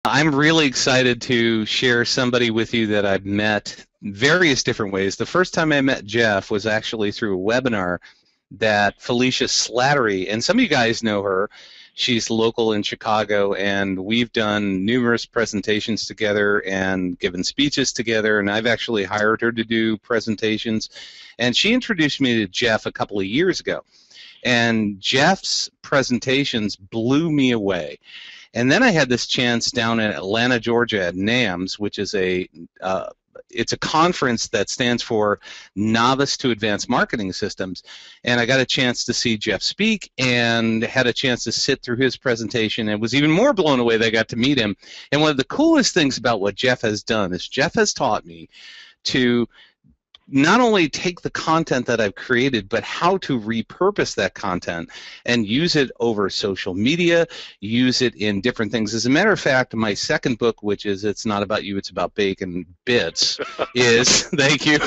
I'm really excited to share somebody with you that I've met various different ways. The first time I met Jeff was actually through a webinar that Felicia Slattery, and some of you guys know her. She's local in Chicago, and we've done numerous presentations together and given speeches together, and I've actually hired her to do presentations. And she introduced me to Jeff a couple of years ago, and Jeff's presentations blew me away. And then I had this chance down in Atlanta, Georgia at NAMS, which is it's a conference that stands for Novice to Advanced Marketing Systems. And I got a chance to see Jeff speak and had a chance to sit through his presentation and was even more blown away that I got to meet him. And one of the coolest things about what Jeff has done is Jeff has taught me to not only take the content that I've created, but how to repurpose that content and use it over social media, use it in different things. As a matter of fact, my second book, which is It's Not About You, It's About Bacon Bits, is, thank you,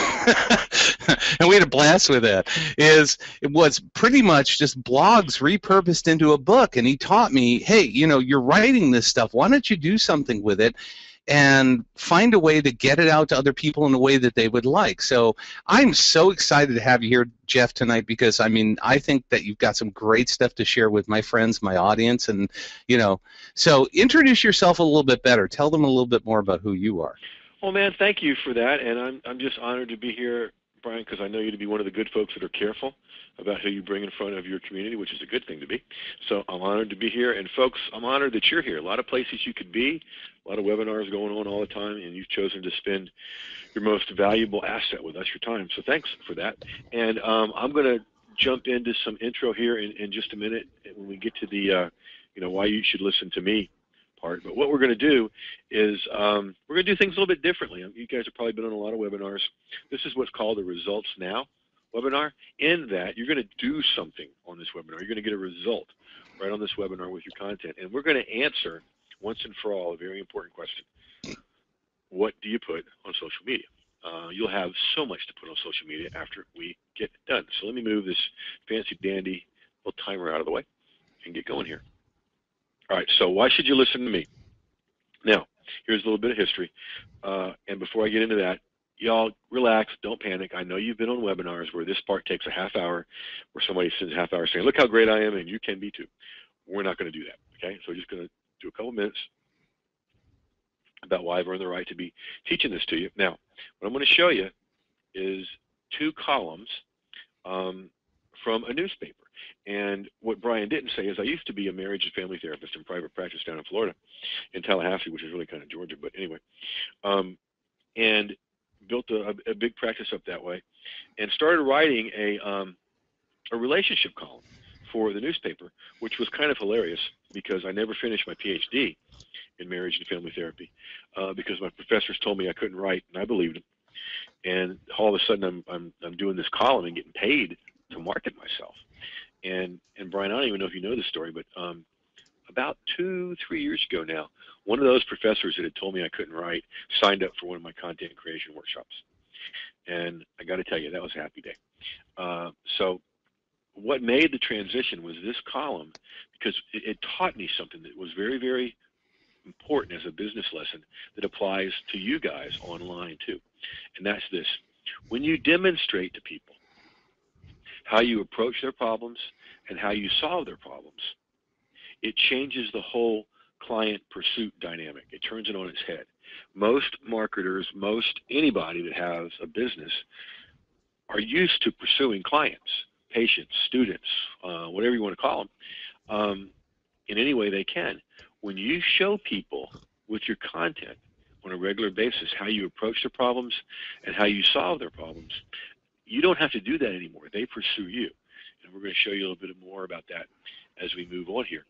and we had a blast with that, it was pretty much just blogs repurposed into a book. And he taught me, hey, you're writing this stuff. Why don't you do something with it? And find a way to get it out to other people in a way that they would like. So I'm so excited to have you here, Jeff, tonight, because I think that you've got some great stuff to share with my friends, my audience, and so introduce yourself a little bit better. Tell them a little bit more about who you are. Well, man, thank you for that, and I'm just honored to be here, Brian, because I know you to be one of the good folks that are careful about who you bring in front of your community, which is a good thing to be. So I'm honored to be here, and folks, I'm honored that you're here. A lot of places you could be, a lot of webinars going on all the time, and you've chosen to spend your most valuable asset with us, your time. So thanks for that. And I'm going to jump into some intro here in just a minute when we get to the, why you should listen to me part. But what we're going to do is we're going to do things a little bit differently. You guys have probably been on a lot of webinars. This is what's called a Results Now webinar. In that, you're going to do something on this webinar. You're going to get a result right on this webinar with your content. And we're going to answer once and for all a very important question. What do you put on social media? You'll have so much to put on social media after we get done. So let me move this fancy dandy little timer out of the way and get going here. All right, so why should you listen to me? Now, here's a little bit of history. And before I get into that, y'all relax, don't panic. I know you've been on webinars where this part takes a half hour, where somebody spends a half hour saying, look how great I am, and you can be too. We're not going to do that, okay? So we're just going to do a couple minutes about why I've earned the right to be teaching this to you. Now, what I'm going to show you is two columns from a newspaper. And what Brian didn't say is I used to be a marriage and family therapist in private practice down in Florida, in Tallahassee, which is really kind of Georgia, but anyway, and built a big practice up that way, and started writing a relationship column for the newspaper, which was kind of hilarious because I never finished my PhD in marriage and family therapy because my professors told me I couldn't write, and I believed them. And all of a sudden, I'm doing this column and getting paid to market myself. And Brian, I don't even know if you know this story, but about 2-3 years ago now, one of those professors that had told me I couldn't write signed up for one of my content creation workshops. And I got to tell you, that was a happy day. So what made the transition was this column, because it taught me something that was very, very important as a business lesson that applies to you guys online too. And that's this. When you demonstrate to people how you approach their problems and how you solve their problems, it changes the whole client pursuit dynamic. It turns it on its head. Most marketers, most anybody that has a business are used to pursuing clients, patients, students, whatever you want to call them, in any way they can. When you show people with your content on a regular basis how you approach their problems and how you solve their problems, you don't have to do that anymore. They pursue you. And we're going to show you a little bit more about that as we move on here.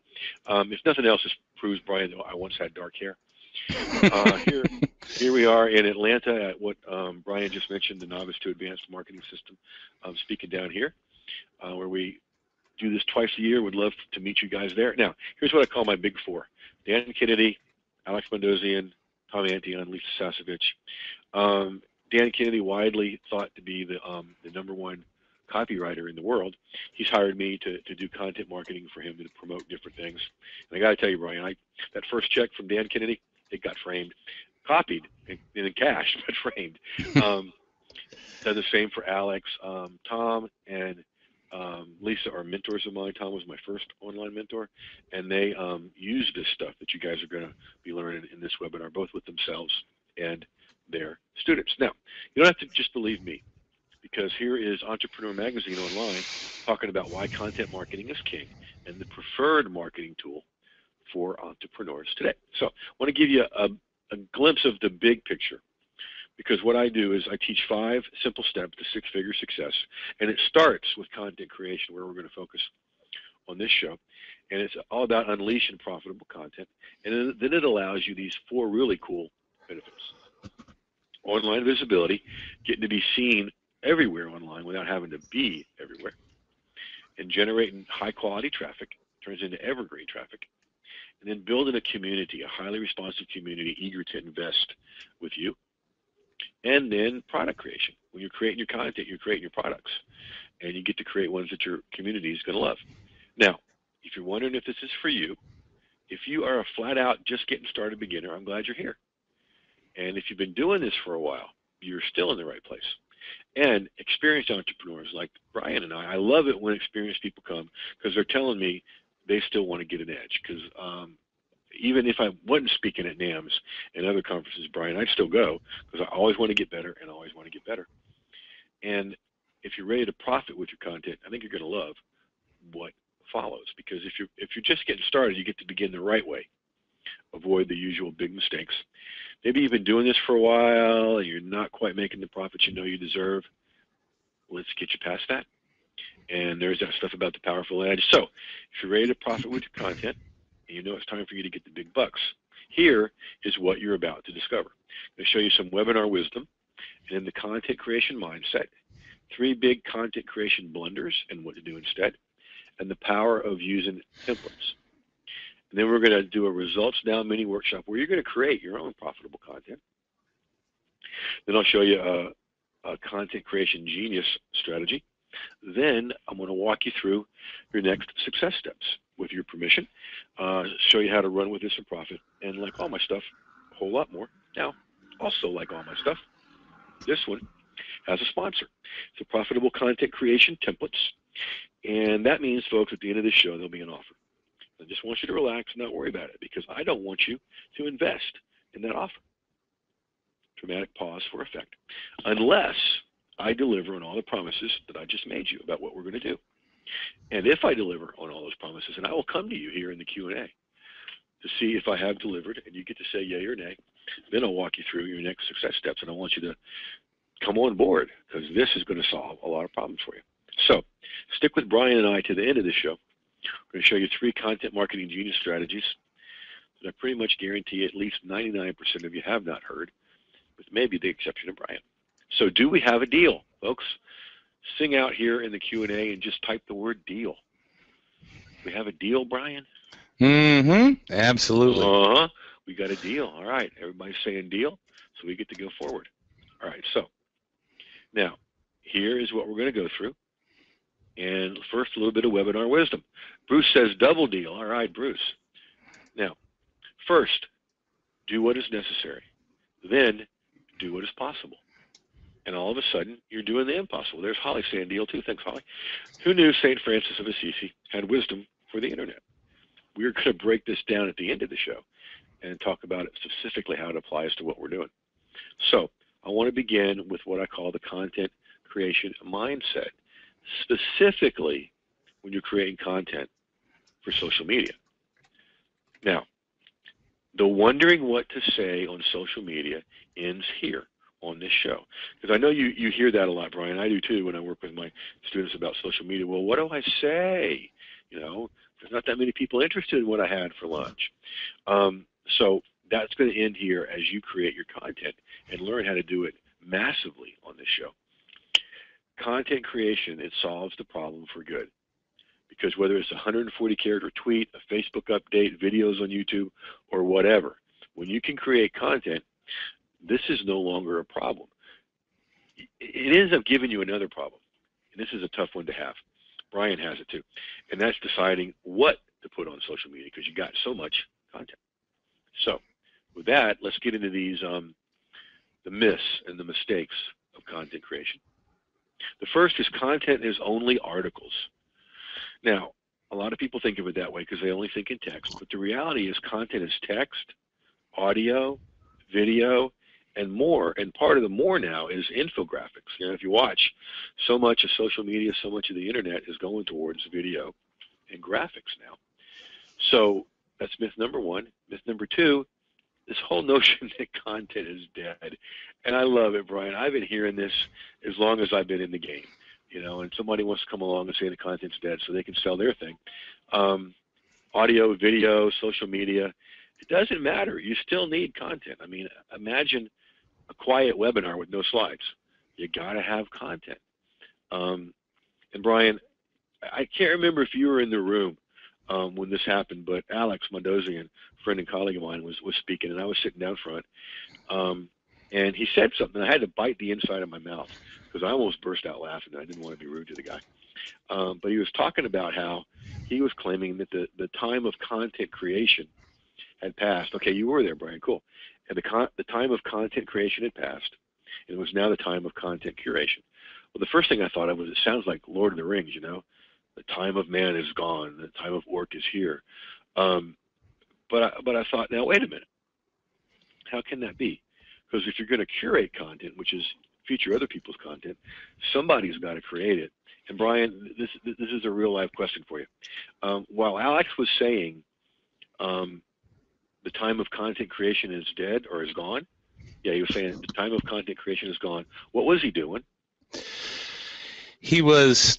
If nothing else, this proves, Brian, that I once had dark hair. Here we are in Atlanta at what Brian just mentioned, the Novice to Advanced Marketing System. I'm speaking down here where we do this twice a year. Would love to meet you guys there. Now, here's what I call my big four. Dan Kennedy, Alex Mendozian, Tom Antion, Lisa Sasevich. Dan Kennedy, widely thought to be the #1 copywriter in the world. He's hired me to do content marketing for him to promote different things. And I got to tell you, Brian, that first check from Dan Kennedy, it got framed, copied, and in cash, but framed. Done the same for Alex. Tom and Lisa are mentors of mine. Tom was my first online mentor, and they use this stuff that you guys are going to be learning in this webinar, both with themselves and their students. Now, you don't have to just believe me, because here is Entrepreneur Magazine Online talking about why content marketing is king and the preferred marketing tool for entrepreneurs today. So I want to give you a glimpse of the big picture, because what I do is I teach 5 simple steps to 6-figure success, and it starts with content creation, where we're going to focus on this show, and it's all about unleashing profitable content, and then it allows you these 4 really cool benefits. Online visibility, getting to be seen everywhere online without having to be everywhere, and generating high-quality traffic turns into evergreen traffic, and then building a community, a highly responsive community eager to invest with you. And then product creation. When you're creating your content, you're creating your products, and you get to create ones that your community is going to love. Now, if you're wondering if this is for you, if you are a flat-out just getting started beginner, I'm glad you're here. And if you've been doing this for a while, you're still in the right place. And experienced entrepreneurs like Brian and I love it when experienced people come, because they're telling me they still want to get an edge. Because even if I wasn't speaking at NAMS and other conferences, Brian, I'd still go, because I always want to get better and always want to get better. And if you're ready to profit with your content, I think you're going to love what follows, because if you're just getting started, you get to begin the right way. Avoid the usual big mistakes. Maybe you've been doing this for a while and you're not quite making the profits you know you deserve. Let's get you past that. And there's that stuff about the powerful edge. So if you're ready to profit with your content, and you know it's time for you to get the big bucks, here is what you're about to discover. I'm going to show you some webinar wisdom, and then the content creation mindset, 3 big content creation blunders and what to do instead, and the power of using templates. And then we're going to do a results now mini workshop where you're going to create your own profitable content. Then I'll show you a content creation genius strategy. Then I'm going to walk you through your next success steps with your permission, show you how to run with this and profit. And like all my stuff, a whole lot more. Now, also like all my stuff, this one has a sponsor. It's a Profitable Content Creation Templates. And that means, folks, at the end of this show, there'll be an offer. I just want you to relax and not worry about it, because I don't want you to invest in that offer. Dramatic pause for effect. Unless I deliver on all the promises that I just made you about what we're going to do. And if I deliver on all those promises, and I will come to you here in the Q&A to see if I have delivered, and you get to say yay or nay, then I'll walk you through your next success steps, and I want you to come on board, because this is going to solve a lot of problems for you. So stick with Brian and I to the end of the show. We're going to show you 3 content marketing genius strategies that I pretty much guarantee at least 99% of you have not heard, with maybe the exception of Brian. So do we have a deal, folks? Sing out here in the Q&A and just type the word deal. We have a deal, Brian? Mm-hmm. Absolutely. Uh-huh. We got a deal. All right. Everybody's saying deal, so we get to go forward. All right. So now here is what we're going to go through. And first, a little bit of webinar wisdom. Bruce says double deal. All right, Bruce. Now, first, do what is necessary. Then, do what is possible. And all of a sudden, you're doing the impossible. There's Holly saying deal too. Thanks, Holly. Who knew St. Francis of Assisi had wisdom for the internet? We're going to break this down at the end of the show and talk about it specifically, how it applies to what we're doing. So I want to begin with what I call the content creation mindset, specifically when you're creating content for social media. Now, the wondering what to say on social media ends here on this show. Because I know you hear that a lot, Brian. I do too when I work with my students about social media. Well, what do I say? You know, there's not that many people interested in what I had for lunch. So that's going to end here as you create your content and learn how to do it massively on this show. Content creation, it solves the problem for good. Because whether it's a 140-character tweet, a Facebook update, videos on YouTube, or whatever, when you can create content, this is no longer a problem. It ends up giving you another problem, and this is a tough one to have. Brian has it too, and that's deciding what to put on social media, because you got so much content. So with that, let's get into these the myths and the mistakes of content creation. The first is content is only articles. Now, a lot of people think of it that way because they only think in text, but the reality is content is text, audio, video, and more. And part of the more now is infographics. You know, if you watch, so much of social media, so much of the internet is going towards video and graphics now. So that's myth number one. Myth number two, this whole notion that content is dead. And I love it, Brian. I've been hearing this as long as I've been in the game. You know, and somebody wants to come along and say the content's dead so they can sell their thing. Audio, video, social media, it doesn't matter. You still need content. I mean, imagine a quiet webinar with no slides. You got to have content. And Brian, I can't remember if you were in the room when this happened, but Alex Mondosian, friend and colleague of mine, was speaking, and I was sitting down front. And he said something. I had to bite the inside of my mouth because I almost burst out laughing. I didn't want to be rude to the guy. But he was talking about how he was claiming that the time of content creation had passed. Okay, you were there, Brian. Cool. And the time of content creation had passed, and it was now the time of content curation. Well, the first thing I thought of was, it sounds like Lord of the Rings, you know? The time of man is gone. The time of orc is here. But I thought, now, wait a minute. How can that be? Because if you're going to curate content, which is feature other people's content, somebody's got to create it. And Brian, this is a real life question for you. While Alex was saying the time of content creation is dead or is gone, yeah, he was saying the time of content creation is gone. What was he doing? He was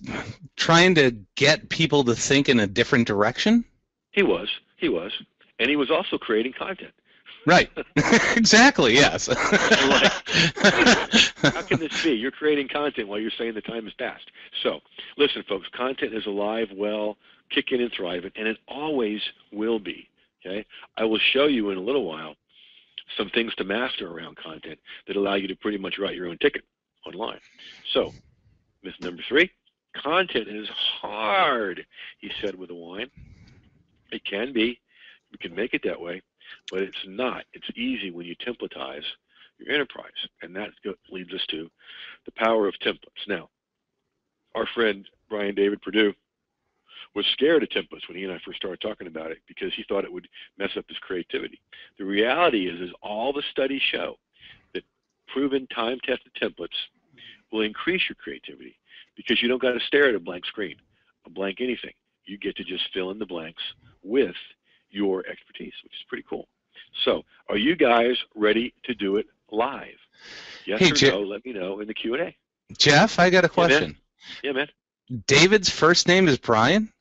trying to get people to think in a different direction. He was, and he was also creating content. Right. Exactly. Yes. Like, how can this be? You're creating content while you're saying the time has passed. So, listen, folks. Content is alive, well, kicking and thriving, and it always will be. Okay. I will show you in a little while some things to master around content that allow you to pretty much write your own ticket online. So, myth number three: content is hard. He said with a whine. It can be. You can make it that way. But it's not. It's easy when you templatize your enterprise. And that leads us to the power of templates. Now, our friend Brian David Perdue was scared of templates when he and I first started talking about it because he thought it would mess up his creativity. The reality is all the studies show that proven time-tested templates will increase your creativity because you don't got to stare at a blank screen, a blank anything. You get to just fill in the blanks with your expertise, which is pretty cool. So, are you guys ready to do it live? Yes or no? Let me know in the Q&A. Jeff, I got a question. Yeah, man. David's first name is Brian?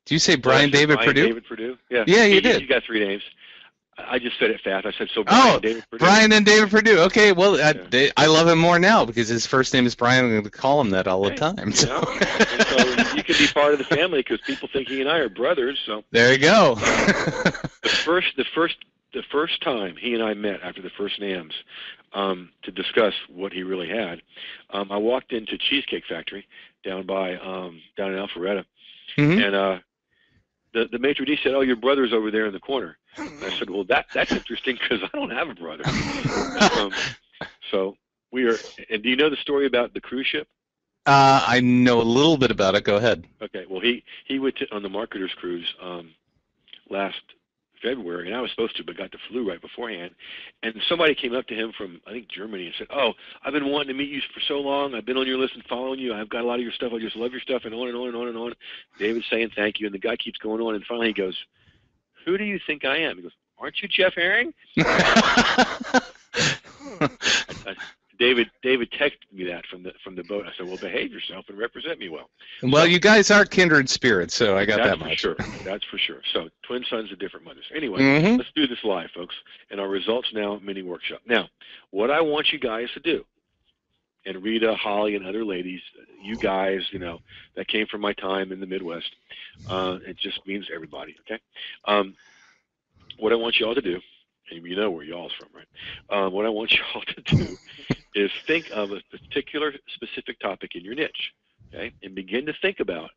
Do you say Brian David Brian Perdue? David Perdue? Yeah. Yeah, you did. You got three names. I just said it fast. I said so. Brian David Perdue. Brian and David Perdue. Okay, well, I love him more now because his first name is Brian. I'm going to call him that all the time. So. And so you can be part of the family because people think he and I are brothers. So there you go. the first time he and I met after the first names to discuss what he really had, I walked into Cheesecake Factory down in Alpharetta, and the maitre d' said, "Oh, your brother's over there in the corner." And I said, "Well, that's interesting because I don't have a brother." So we are. And do you know the story about the cruise ship? I know a little bit about it. Go ahead. Okay. Well, he went on the Marketer's Cruise last February, and I was supposed to, but got the flu right beforehand. And somebody came up to him from, I think, Germany and said, "Oh, I've been wanting to meet you for so long. I've been on your list and following you. I've got a lot of your stuff. I just love your stuff," and on and on and on and on. David's saying thank you, and the guy keeps going on, and finally he goes, "Who do you think I am?" He goes, "Aren't you Jeff Herring?" David texted me that from the boat. I said, "Well, behave yourself and represent me well." Well, so, you guys are kindred spirits, so I got that much. Sure. That's for sure. So twin sons of different mothers. Anyway, let's do this live, folks. And our results now mini workshop. Now, what I want you guys to do, and Rita, Holly, and other ladies, you guys, you know, that came from my time in the Midwest. It just means everybody. Okay. What I want you all to do, and you know where y'all's from, right? What I want you all to do is think of a particular specific topic in your niche, okay, and begin to think about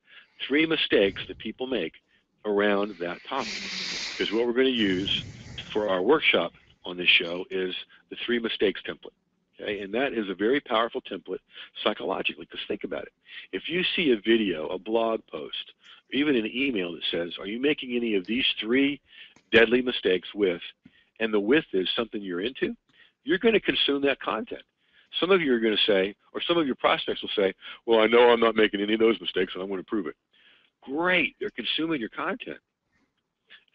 3 mistakes that people make around that topic. Because what we're going to use to for our workshop on this show is the 3 mistakes template. Okay, and that is a very powerful template psychologically, because think about it. If you see a video, a blog post, or even an email that says, are you making any of these 3 deadly mistakes with, and the with is something you're into, you're going to consume that content. Some of you are going to say, or some of your prospects will say, well, I know I'm not making any of those mistakes and I'm going to prove it. Great, they're consuming your content.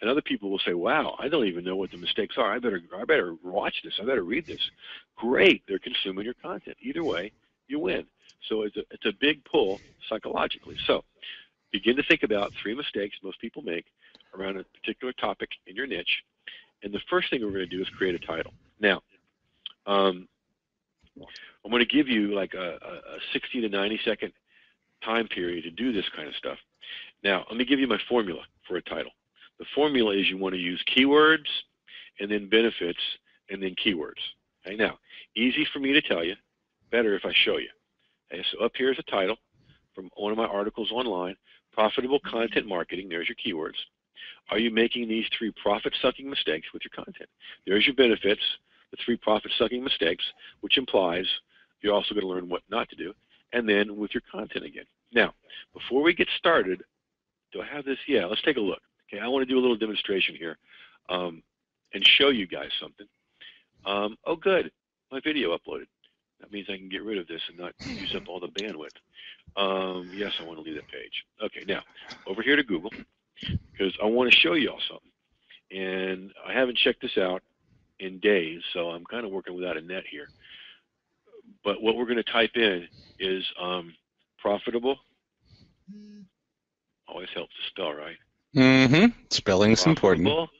And other people will say, wow, I don't even know what the mistakes are. I better watch this. I better read this. Great, they're consuming your content. Either way, you win. So it's a big pull psychologically. So begin to think about 3 mistakes most people make around a particular topic in your niche. And the first thing we're going to do is create a title. Now, I'm going to give you like a 60 to 90 second time period to do this kind of stuff. Now, let me give you my formula for a title. The formula is you want to use keywords and then benefits and then keywords. Okay, now, easy for me to tell you, better if I show you. Okay, so up here is a title from one of my articles online, Profitable Content Marketing. There's your keywords. Are you making these 3 profit-sucking mistakes with your content? There's your benefits, the 3 profit-sucking mistakes, which implies you're also going to learn what not to do, and then with your content again. Now, before we get started, do I have this? Yeah, let's take a look. Okay, I want to do a little demonstration here and show you guys something. Oh, good, my video uploaded. That means I can get rid of this and not use up all the bandwidth. Yes, I want to leave that page. Okay, now, over here to Google, because I want to show you all something. And I haven't checked this out in days, so I'm kind of working without a net here. But what we're going to type in is profitable. Always helps to spell, right? Mm-hmm. Spelling's important. Profitable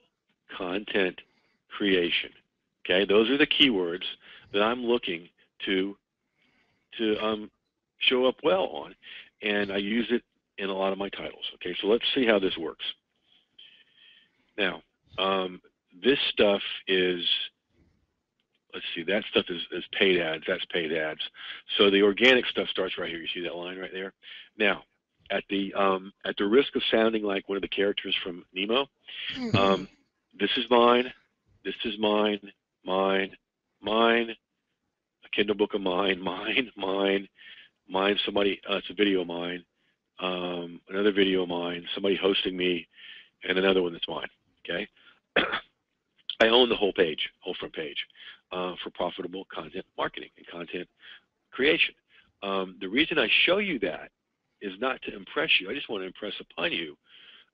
content creation. Okay, those are the keywords that I'm looking to show up well on, and I use it in a lot of my titles. Okay, so let's see how this works. Now, this stuff is, let's see, that stuff is paid ads. That's paid ads. So the organic stuff starts right here. You see that line right there? Now, at the risk of sounding like one of the characters from Nemo, this is mine. This is mine. Mine. Mine. A Kindle book of mine. Mine. Mine. Mine. Somebody. It's a video of mine. Another video of mine. Somebody hosting me, and another one that's mine. Okay. I own the whole page, whole front page, for profitable content marketing and content creation. The reason I show you that is not to impress you. I just want to impress upon you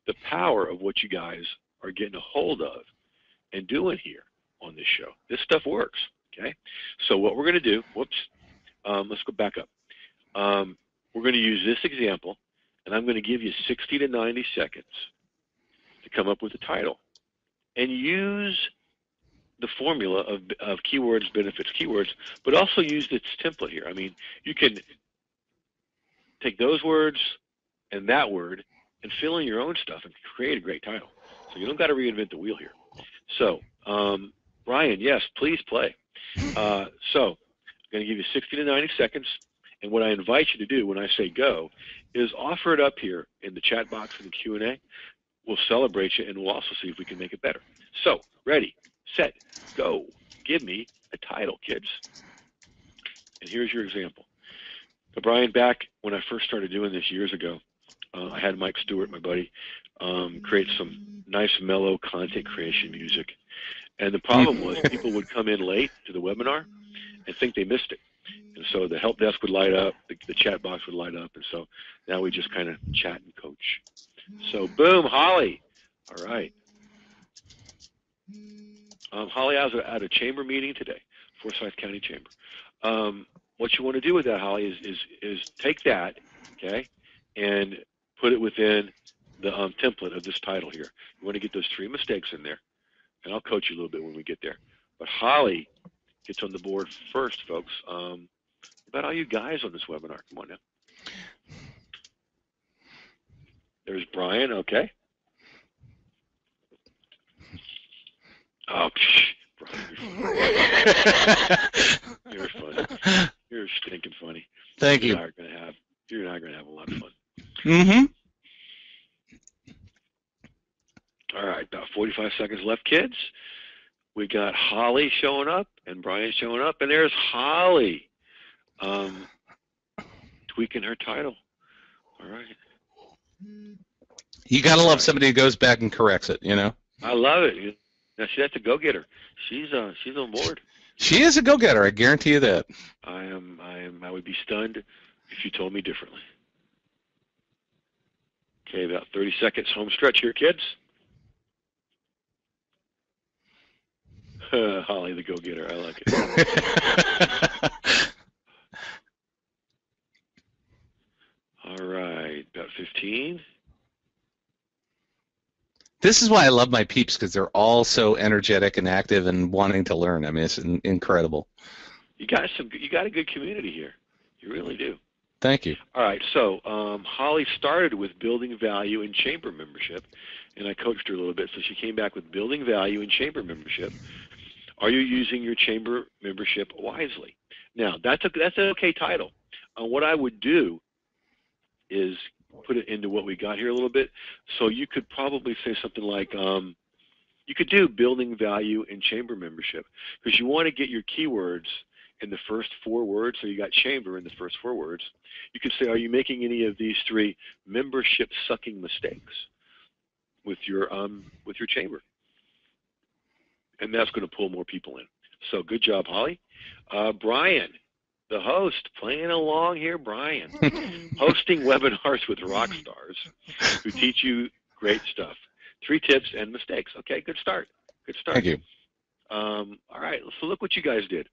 the power of what you guys are getting a hold of and doing here on this show. This stuff works, okay? So what we're going to do, let's go back up. We're going to use this example, and I'm going to give you 60 to 90 seconds to come up with a title. And use the formula of keywords, benefits, keywords, but also use this template here. I mean, you can take those words and that word and fill in your own stuff and create a great title. So you don't got to reinvent the wheel here. So, Brian, yes, please play. So I'm going to give you 60 to 90 seconds. And what I invite you to do when I say go is offer it up here in the chat box in the Q&A. We'll celebrate you, and we'll also see if we can make it better. So, ready, set, go. Give me a title, kids. And here's your example. So, Brian, back when I first started doing this years ago, I had Mike Stewart, my buddy, create some nice mellow content creation music. And the problem was people would come in late to the webinar and think they missed it. And so the help desk would light up, the chat box would light up, and so now we just kind of chat and coach. So boom, Holly. All right. Holly, I was at a chamber meeting today, Forsyth County Chamber. What you want to do with that, Holly, is take that, okay, and put it within the template of this title here. You want to get those 3 mistakes in there, and I'll coach you a little bit when we get there. But Holly gets on the board first, folks. What about all you guys on this webinar? Come on now. There's Brian, okay. Oh, Brian, you're funny. You're stinking funny. Thank you. You're not gonna have a lot of fun. Mm-hmm. All right, about 45 seconds left, kids. We got Holly showing up and Brian showing up, and there's Holly tweaking her title. All right. You gotta love somebody who goes back and corrects it, you know? I love it. Now, see, that's a go-getter. She's on board. She is a go-getter, I guarantee you that. I would be stunned if you told me differently. Okay, about 30 seconds home stretch here, kids. Holly the go-getter, I like it. All right, about 15. This is why I love my peeps, because they're all so energetic and active and wanting to learn. I mean, it's incredible. You got a good community here. You really do. Thank you. All right, so Holly started with building value in chamber membership, and I coached her a little bit, so she came back with building value in chamber membership. Are you using your chamber membership wisely? Now, that's an okay title. What I would do is put it into what we got here a little bit. So you could probably say something like, you could do building value in chamber membership, because you want to get your keywords in the first 4 words. So you got chamber in the first 4 words. You could say, are you making any of these 3 membership sucking mistakes with your chamber? And that's going to pull more people in. So good job, Holly. Brian, the host, playing along here, Brian. Hosting webinars with rock stars who teach you great stuff. 3 tips and mistakes. Okay, good start. Good start. Thank you. All right, so look what you guys did.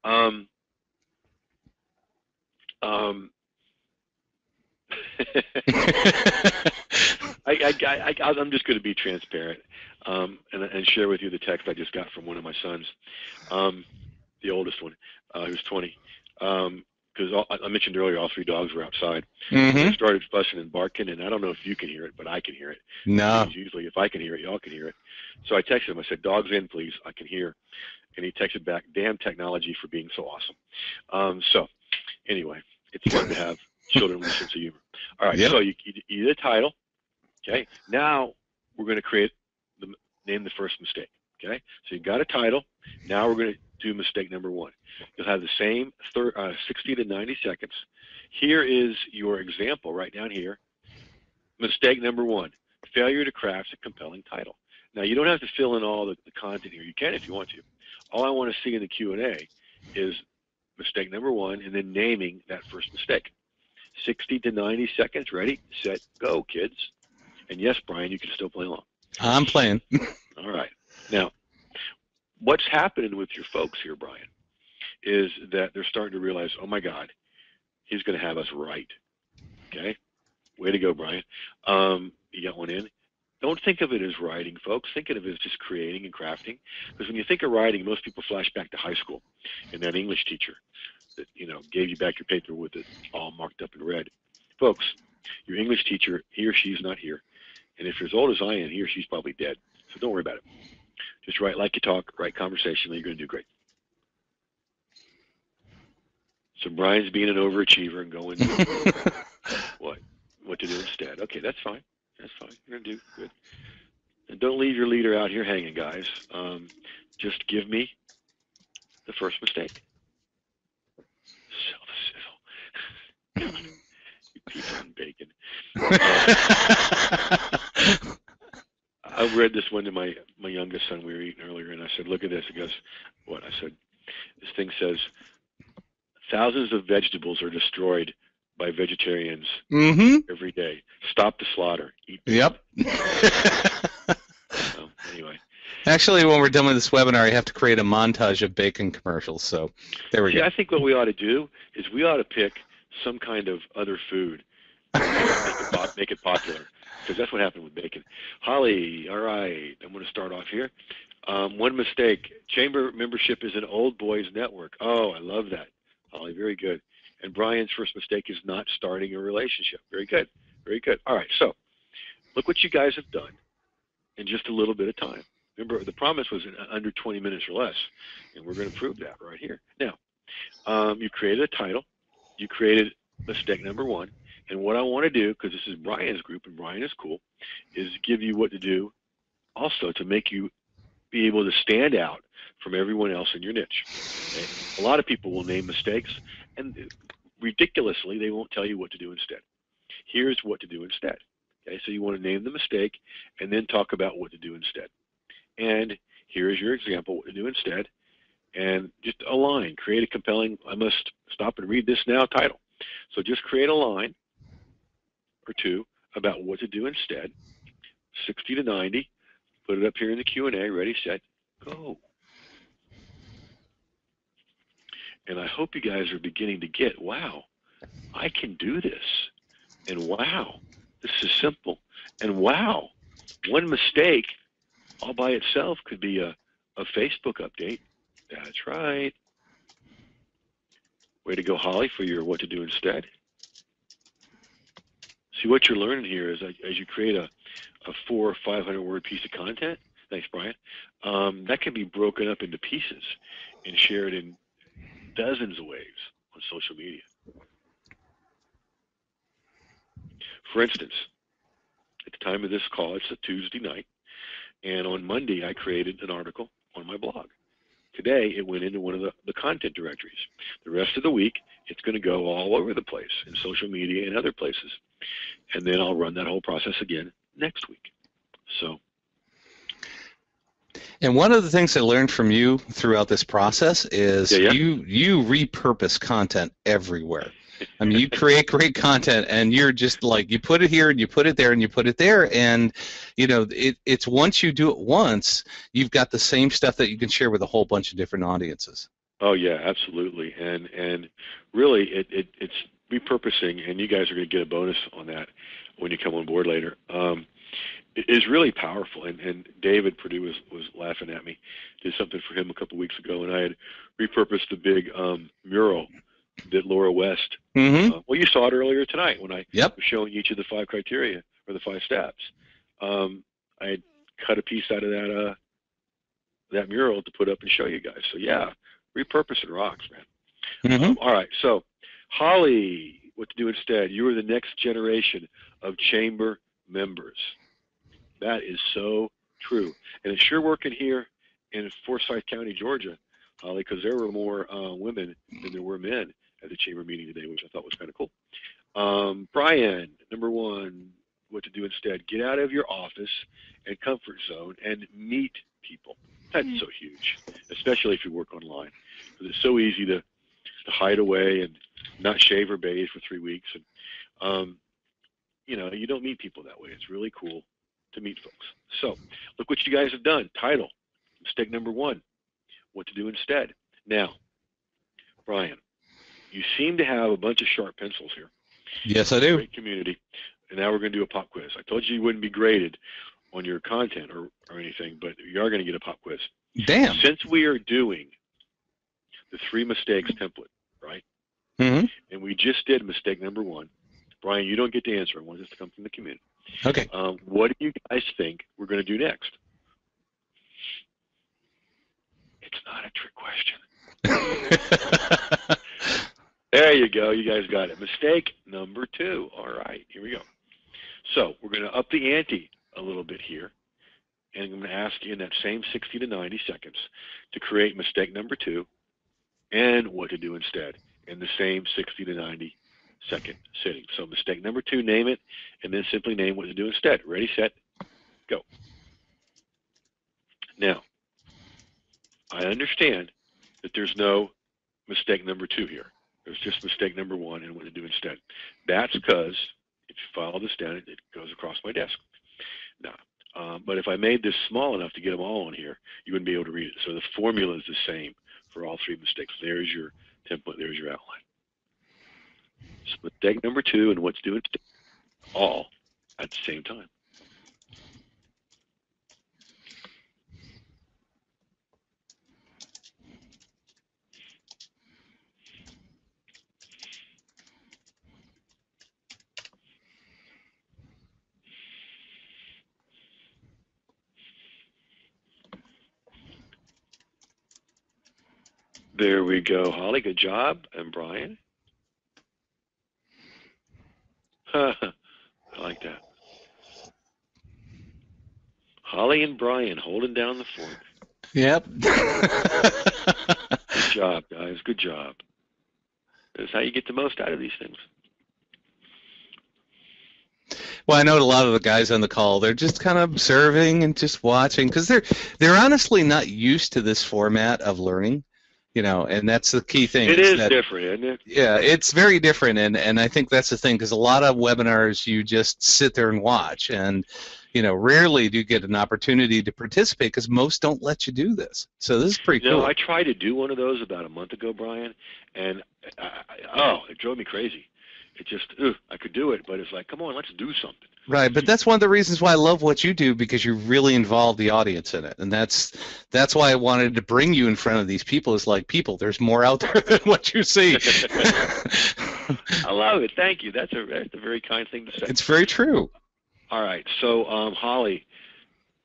I'm just going to be transparent and share with you the text I just got from one of my sons, the oldest one, who's 20. Because I mentioned earlier, all 3 dogs were outside. Mm-hmm. They started fussing and barking, and I don't know if you can hear it, but I can hear it. No. Because usually, if I can hear it, y'all can hear it. So I texted him. I said, "Dogs in, please. I can hear." And he texted back, "Damn technology for being so awesome." So anyway, it's fun to have children with a sense of humor. All right. Yep. So you did a title. Okay. Now we're going to name the first mistake. Okay. So you got a title. Now we're going to do mistake number 1. You'll have the same 60 to 90 seconds. Here is your example right down here. Mistake number 1, failure to craft a compelling title. Now, you don't have to fill in all the content here. You can if you want to. All I want to see in the Q&A is mistake number 1 and then naming that first mistake. 60 to 90 seconds. Ready, set, go, kids. And yes, Brian, you can still play along. I'm playing. All right. Now, what's happening with your folks here, Brian, is that they're starting to realize, oh my God, he's going to have us right. Okay? Way to go, Brian. You got one in. Don't think of it as writing, folks. Think of it as just creating and crafting. Because when you think of writing, most people flash back to high school and that English teacher that, gave you back your paper with it all marked up in red. Folks, your English teacher, he or she's not here. And if you're as old as I am, he or she's probably dead. So don't worry about it. Just write like you talk, write conversationally, you're going to do great. So Brian's being an overachiever and going what to do instead. Okay, that's fine. That's fine. You're going to do good. And don't leave your leader out here hanging, guys. Just give me the first mistake. Sell the sizzle. You pizza and bacon. I read this one to my youngest son. We were eating earlier, and I said, look at this. He goes, what? I said, this thing says, thousands of vegetables are destroyed by vegetarians every day. Stop the slaughter. Eat bacon. Yep. Anyway. Actually, when we're done with this webinar, you have to create a montage of bacon commercials. So there we go. I think what we ought to do is we ought to pick some kind of other food and make it popular. Because that's what happened with bacon. Holly, all right, I'm going to start off here. One mistake, chamber membership is an old boys network. Oh, I love that, Holly, very good. And Brian's first mistake is not starting a relationship. Very good, very good. All right, so look what you guys have done in just a little bit of time. Remember, the promise was in under 20 minutes or less, and we're going to prove that right here. Now, you created a title. You created mistake number 1. And what I want to do, because this is Brian's group and Brian is cool, is give you what to do also to make you be able to stand out from everyone else in your niche. Okay? A lot of people will name mistakes, and ridiculously, they won't tell you what to do instead. Here's what to do instead. Okay, so you want to name the mistake and then talk about what to do instead. And here's your example, what to do instead. And just a line, create a compelling, I must stop and read this now title. So just create a line or two about what to do instead, 60 to 90, put it up here in the Q&A, ready, set, go. And I hope you guys are beginning to get, wow, I can do this. And wow, this is simple. And wow, one mistake all by itself could be a Facebook update. That's right. Way to go, Holly, for your what to do instead. See, what you're learning here is as you create a 400 or 500 word piece of content, thanks, Brian, that can be broken up into pieces and shared in dozens of ways on social media. For instance, at the time of this call, it's a Tuesday night, and on Monday I created an article on my blog. Today it went into one of the content directories. The rest of the week it's going to go all over the place in social media and other places. And then I'll run that whole process again next week. So. And one of the things I learned from you throughout this process is you repurpose content everywhere. I mean, you create great content, and you're just like, you put it here, and you put it there, and you put it there, and you know, it's once you do it once, you've got the same stuff that you can share with a whole bunch of different audiences. Oh yeah, absolutely, and really, it's repurposing, and you guys are going to get a bonus on that when you come on board later. It is really powerful, and David Perdue was laughing at me. Did something for him a couple weeks ago, and I had repurposed the big mural that Laura West. Well, you saw it earlier tonight when I was showing each of the 5 criteria or the 5 steps. I had cut a piece out of that mural to put up and show you guys. So yeah, repurposing rocks, man. All right, so Holly, what to do instead? You are the next generation of chamber members. That is so true, and it's sure working here in Forsyth County, Georgia, Holly, because there were more women than there were men at the chamber meeting today, which I thought was kind of cool. Brian, number 1, what to do instead? Get out of your office and comfort zone and meet people. That's so huge, especially if you work online, because it's so easy to hide away and not shave or bathe for 3 weeks. And you know, you don't meet people that way. It's really cool to meet folks. So look what you guys have done. Title, mistake number 1, what to do instead. Now, Brian, you seem to have a bunch of sharp pencils here. Yes, I do. Great community. And now we're going to do a pop quiz. I told you wouldn't be graded on your content or anything, but you are going to get a pop quiz. Damn. Since we are doing the 3 mistakes template, right? And we just did mistake number 1. Brian, you don't get to answer. I want this to come from the community. Okay. What do you guys think we're going to do next? It's not a trick question. There you go. You guys got it. Mistake number 2. All right. Here we go. So we're going to up the ante a little bit here. And I'm going to ask you in that same 60 to 90 seconds to create mistake number 2 and what to do instead in the same 60 to 90 second sitting. So mistake number 2, name it, and then simply name what to do instead. Ready, set, go. Now, I understand that there's no mistake number 2 here. There's just mistake number 1 and what to do instead. That's because if you follow this down, it goes across my desk. Now, but if I made this small enough to get them all on here, you wouldn't be able to read it. So the formula is the same for all 3 mistakes. There's your template. There's your outline. So mistake number 2 and what to do instead, all at the same time. There we go, Holly. Good job. And Brian? I like that. Holly and Brian holding down the fort. Yep. Good job, guys. Good job. That's how you get the most out of these things. Well, I know a lot of the guys on the call, they're just kind of observing and just watching because they're honestly not used to this format of learning, and that's the key thing. It is different, isn't it? Yeah, it's very different, and I think that's the thing because a lot of webinars you just sit there and watch, and rarely do you get an opportunity to participate because most don't let you do this. So this is pretty cool. I tried to do one of those about a month ago, Brian, and it drove me crazy. It just, I could do it, but it's like, come on, let's do something. Right, but that's one of the reasons why I love what you do, because you really involve the audience in it, and that's why I wanted to bring you in front of these people. Is like, people, there's more out there than what you see. I love it. Thank you. That's a very kind thing to say. It's very true. All right, so Holly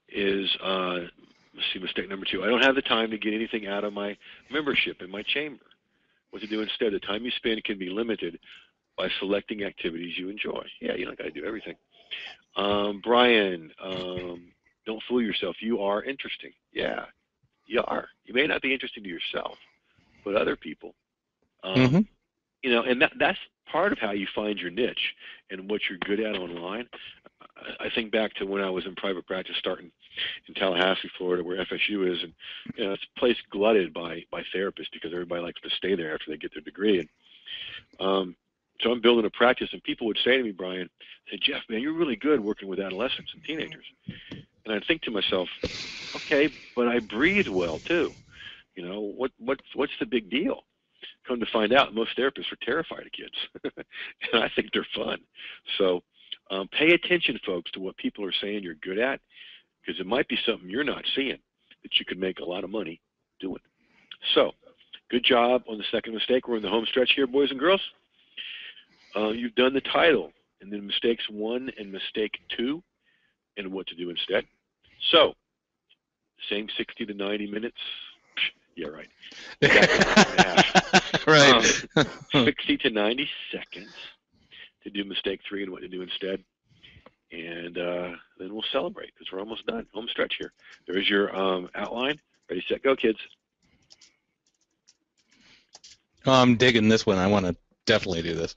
is, let's see, mistake number 2. I don't have the time to get anything out of my membership in my chamber. What to do instead? The time you spend can be limited by selecting activities you enjoy. Yeah, you don't got to do everything. Brian, don't fool yourself. You are interesting. Yeah, you are. You may not be interesting to yourself, but other people. And that's part of how you find your niche and what you're good at online. I think back to when I was in private practice starting in Tallahassee, Florida, where FSU is, and it's a place glutted by therapists because everybody likes to stay there after they get their degree. And so I'm building a practice, and people would say to me, Brian, say, Jeff, man, you're really good working with adolescents and teenagers. And I'd think to myself, okay, but I breathe well too. What's the big deal? Come to find out, most therapists are terrified of kids, and I think they're fun. So pay attention, folks, to what people are saying you're good at, because it might be something you're not seeing that you could make a lot of money doing. So good job on the second mistake. We're in the home stretch here, boys and girls. You've done the title, and then mistakes 1 and mistake 2, and what to do instead. So, same 60 to 90 minutes. Yeah, right. Right. 60 to 90 seconds to do mistake 3 and what to do instead. And then we'll celebrate because we're almost done. Home stretch here. There's your outline. Ready, set, go, kids. I'm digging this one. I want to definitely do this.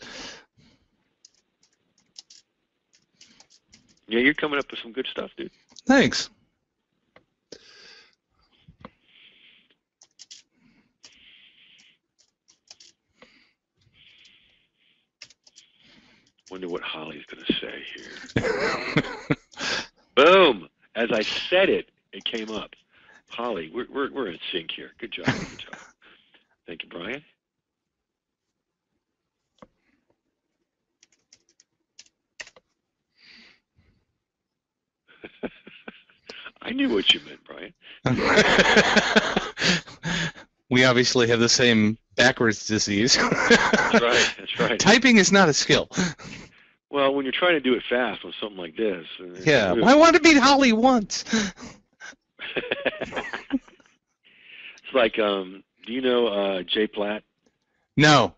Yeah, you're coming up with some good stuff, dude. Thanks. Wonder what Holly's going to say here. Boom! As I said it, it came up. Holly, we're in sync here. Good job. Good job. Thank you, Brian. I knew what you meant, Brian. We obviously have the same backwards disease. That's right. That's right. Typing is not a skill. Well, when you're trying to do it fast on something like this. Yeah. I want to beat Holly once. It's like, do you know Jay Platt? No.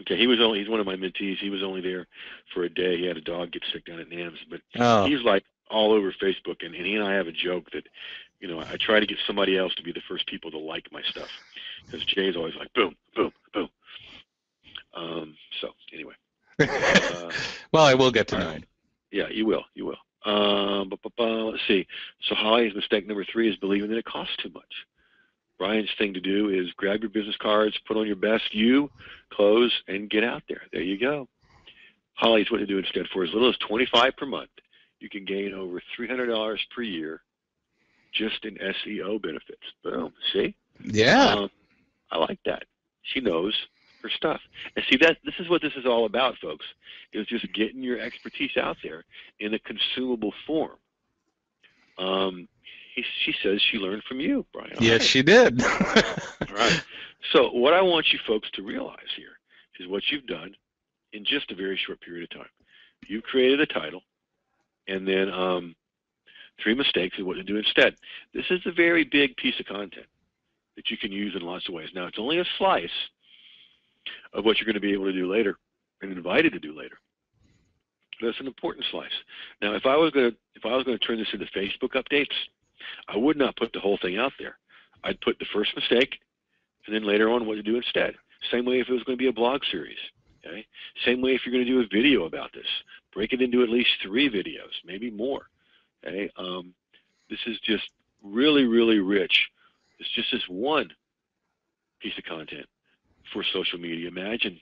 Okay, he's one of my mentees. He was only there for a day. He had a dog get sick down at NAMS, but he's like all over Facebook, and he and I have a joke that, I try to get somebody else to be the first people to like my stuff, because Jay's always like, boom, boom, boom. So anyway. Well, I will get to know him. Yeah, you will. You will. Let's see. So Holly's mistake number 3 is believing that it costs too much. Brian's thing to do is grab your business cards, put on your best clothes, and get out there. There you go. Holly's what to do instead. For as little as $25 per month, you can gain over $300 per year just in SEO benefits. Boom. See? Yeah. I like that. She knows her stuff. And see, this is what this is all about, folks, is just getting your expertise out there in a consumable form. She says she learned from you, Brian. Yes, she did. All right. So what I want you folks to realize here is what you've done in just a very short period of time. You created a title, and then 3 mistakes and what to do instead. This is a very big piece of content that you can use in lots of ways. Now, it's only a slice of what you're going to be able to do later and invited to do later. That's an important slice. Now, if I was going to turn this into Facebook updates, I would not put the whole thing out there. I'd put the first mistake and then later on what to do instead. Same way if it was going to be a blog series. Okay? Same way if you're going to do a video about this. Break it into at least 3 videos, maybe more. Okay? This is just really, really rich. It's just this one piece of content for social media. Imagine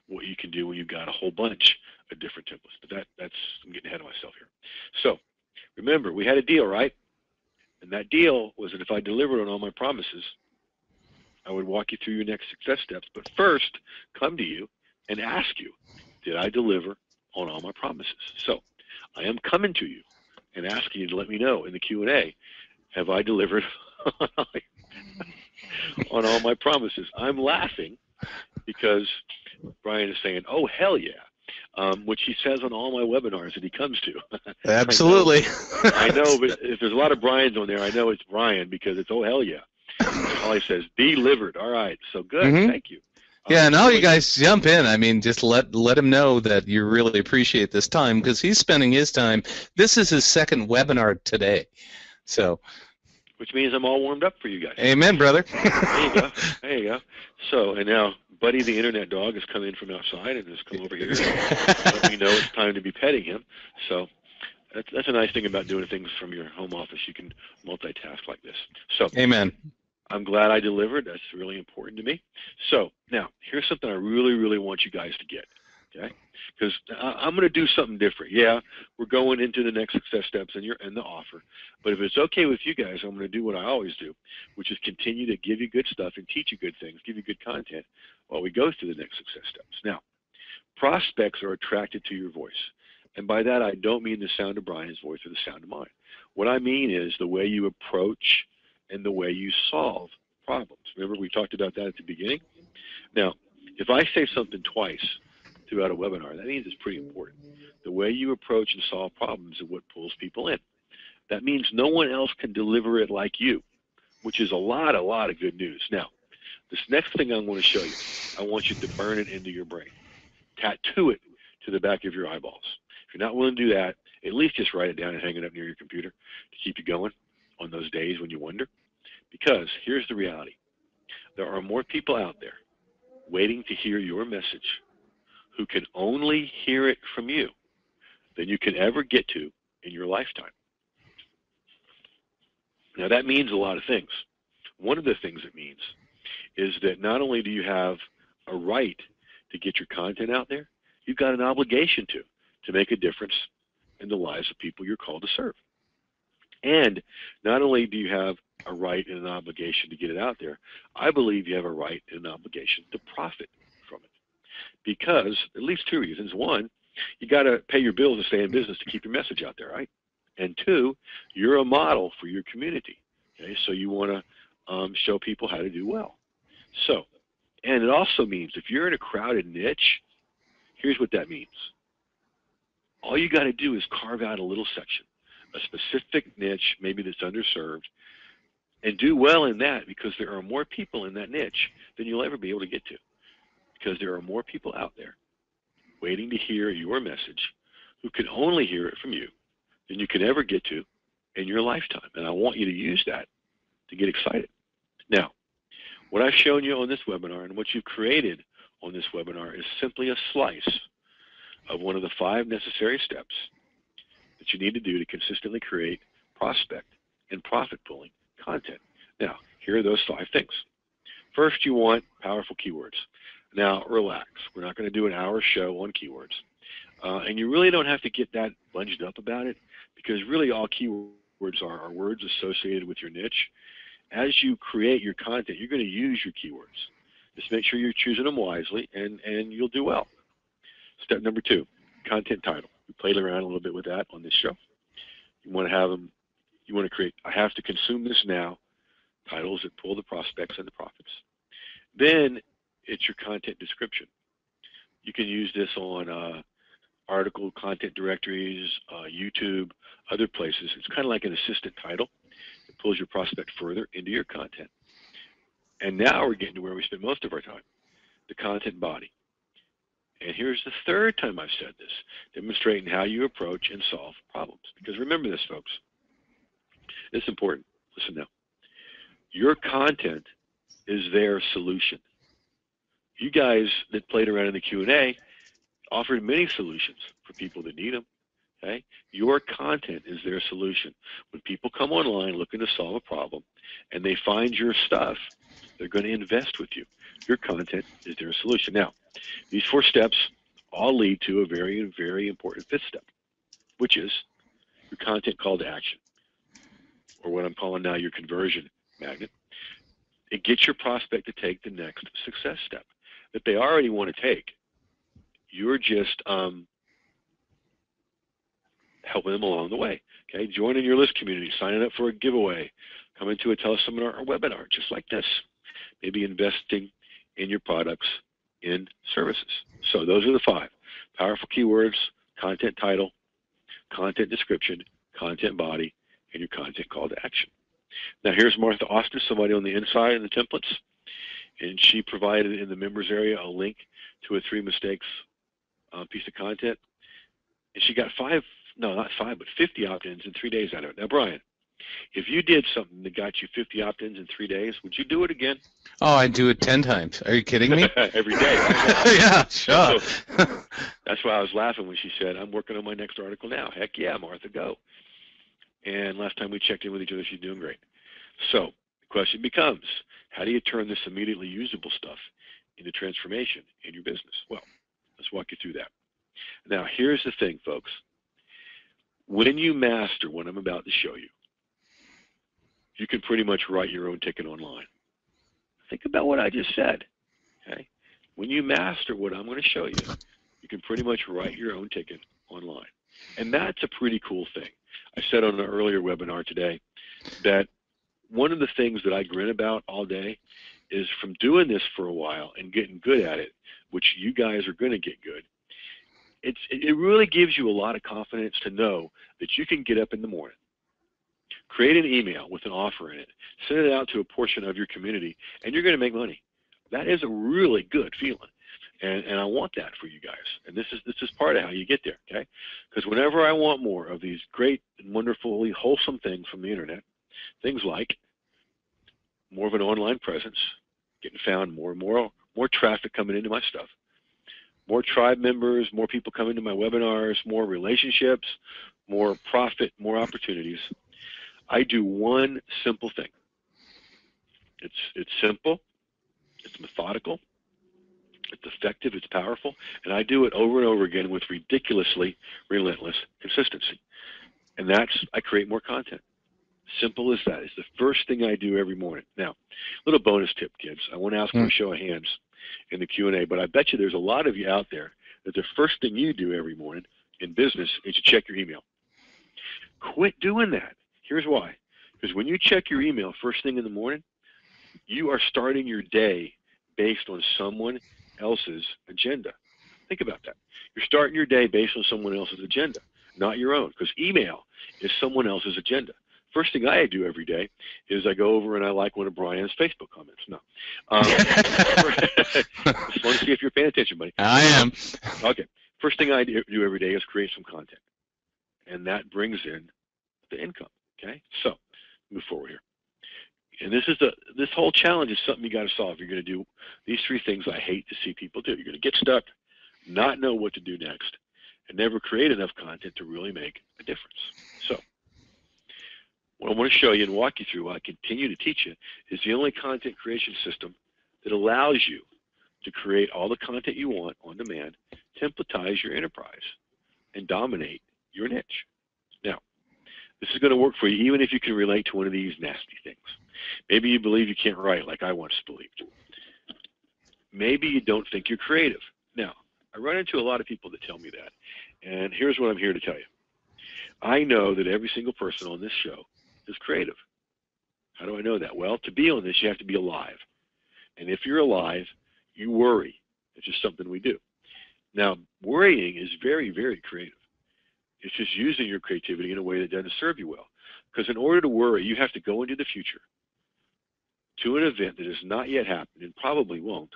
what you can do when you've got a whole bunch of different templates. But that's I'm getting ahead of myself here. So remember, we had a deal, right? And that deal was that if I delivered on all my promises, I would walk you through your next success steps. But first, come to you and ask you, did I deliver on all my promises? So I am coming to you and asking you to let me know in the Q&A, have I delivered on all my promises? I'm laughing because Brian is saying, oh, hell yeah, which he says on all my webinars that he comes to. Absolutely. I know, but if there's a lot of Brian's on there, I know it's Brian because it's, oh, hell yeah. All he says, delivered. All right, so good. Thank you. Yeah, and all you guys jump in. I mean, just let him know that you really appreciate this time because he's spending his time. This is his second webinar today. So, which means I'm all warmed up for you guys. Amen, brother. There you go. There you go. So, and now Buddy the internet dog has come in from outside and has come over here and let me know it's time to be petting him. So that's a nice thing about doing things from your home office. You can multitask like this. So, amen. I'm glad I delivered. That's really important to me. So now, here's something I really, really want you guys to get, okay? Because I'm going to do something different. Yeah, we're going into the next success steps in the offer. But if it's okay with you guys, I'm going to do what I always do, which is continue to give you good stuff and teach you good things, give you good content while we go through the next success steps. Now, prospects are attracted to your voice. And by that, I don't mean the sound of Brian's voice or the sound of mine. What I mean is the way you approach and the way you solve problems. Remember, we talked about that at the beginning? Now, if I say something twice throughout a webinar, that means it's pretty important. The way you approach and solve problems is what pulls people in. That means no one else can deliver it like you, which is a lot of good news. Now, this next thing I'm going to show you, I want you to burn it into your brain. Tattoo it to the back of your eyeballs. If you're not willing to do that, at least just write it down and hang it up near your computer to keep you going on those days when you wonder. Because here's the reality. There are more people out there waiting to hear your message who can only hear it from you than you can ever get to in your lifetime. Now that means a lot of things. One of the things it means is that not only do you have a right to get your content out there, you've got an obligation to make a difference in the lives of people you're called to serve. And not only do you have a right and an obligation to get it out there, I believe you have a right and an obligation to profit from it. Because at least 2 reasons. One, you got to pay your bills to stay in business to keep your message out there, right? And 2, you're a model for your community. Okay, so you want to show people how to do well. So, and it also means if you're in a crowded niche, here's what that means. All you got to do is carve out a little section, a specific niche, maybe that's underserved, and do well in that because there are more people in that niche than you'll ever be able to get to. Because there are more people out there waiting to hear your message who can only hear it from you than you can ever get to in your lifetime. And I want you to use that to get excited. Now, what I've shown you on this webinar and what you've created on this webinar is simply a slice of one of the 5 necessary steps that you need to do to consistently create, prospect, and profit-pulling content. Now, here are those 5 things. First, you want powerful keywords. Now, relax. We're not going to do an hour show on keywords. And you really don't have to get that bunged up about it because really all keywords are words associated with your niche. As you create your content, you're going to use your keywords. Just make sure you're choosing them wisely and you'll do well. Step number 2, content title. We played around a little bit with that on this show. You want to have them, you want to create, I have to consume this now, titles that pull the prospects and the profits. Then it's your content description. You can use this on article content directories, YouTube, other places. It's kind of like an assistant title. It pulls your prospect further into your content. And now we're getting to where we spend most of our time, the content body. And here's the 3rd time I've said this, demonstrating how you approach and solve problems. Because remember this, folks. It's important. Listen now. Your content is their solution. You guys that played around in the Q&A offered many solutions for people that need them. Okay? Your content is their solution. When people come online looking to solve a problem and they find your stuff, they're going to invest with you. Your content is their solution. Now, these 4 steps all lead to a very, very important 5th step, which is your content call to action, or what I'm calling now your conversion magnet. It gets your prospect to take the next success step that they already want to take. You're just helping them along the way. Okay, joining your list community, signing up for a giveaway, coming to a teleseminar or webinar just like this, maybe investing in your products and services. So those are the 5 powerful keywords: content title, content description, content body, and your content call to action. Now here's Martha Austin, somebody on the inside in the templates, and she provided in the members area a link to a 3 mistakes piece of content, and she got 50 opt-ins in 3 days out of it. Now, Brian, if you did something that got you 50 opt-ins in 3 days, would you do it again? Oh, I'd do it 10 times. Are you kidding me? Every day. Yeah, sure. So, that's why I was laughing when she said, I'm working on my next article now. Heck yeah, Martha, go. And last time we checked in with each other, she's doing great. So the question becomes, how do you turn this immediately usable stuff into transformation in your business? Well, let's walk you through that. Now, here's the thing, folks. When you master what I'm about to show you, you can pretty much write your own ticket online. Think about what I just said. Okay? When you master what I'm going to show you, you can pretty much write your own ticket online. And that's a pretty cool thing. I said on an earlier webinar today that one of the things that I grin about all day is from doing this for a while and getting good at it, which you guys are going to get good. It really gives you a lot of confidence to know that you can get up in the morning, create an email with an offer in it, send it out to a portion of your community, and you're going to make money. That is a really good feeling. And I want that for you guys. And this is part of how you get there, okay? Because whenever I want more of these great and wonderfully wholesome things from the internet, things like more of an online presence, getting found more and more traffic coming into my stuff, more tribe members, more people coming to my webinars, more relationships, more profit, more opportunities, I do one simple thing. It's simple, it's methodical, it's effective, it's powerful, and I do it over and over again with ridiculously relentless consistency. And that's, I create more content. Simple as that. It's the first thing I do every morning. Now, little bonus tip, kids. I won't ask for a show of hands in the Q&A, but I bet you there's a lot of you out there that the first thing you do every morning in business is you check your email. Quit doing that. Here's why. Because when you check your email first thing in the morning, you are starting your day based on someone else's agenda. Think about that. You're starting your day based on someone else's agenda, not your own, because email is someone else's agenda. First thing I do every day is I go over and I like one of Brian's Facebook comments. No. Just want to see if you're paying attention, buddy. I am. Okay. First thing I do every day is create some content. And that brings in the income. Okay? So, move forward here. And this whole challenge is something you got to solve. You're going to do these 3 things I hate to see people do. You're going to get stuck, not know what to do next, and never create enough content to really make a difference. So, what I want to show you and walk you through, what I continue to teach you, is the only content creation system that allows you to create all the content you want on demand, templatize your enterprise, and dominate your niche. Now, this is going to work for you even if you can relate to one of these nasty things. Maybe you believe you can't write like I once believed. Maybe you don't think you're creative. Now, I run into a lot of people that tell me that, and here's what I'm here to tell you. I know that every single person on this show is creative. How do I know that? Well, to be on this, you have to be alive. And if you're alive, you worry. It's just something we do. Now, worrying is very, very creative. It's just using your creativity in a way that doesn't serve you well. Because in order to worry, you have to go into the future to an event that has not yet happened and probably won't,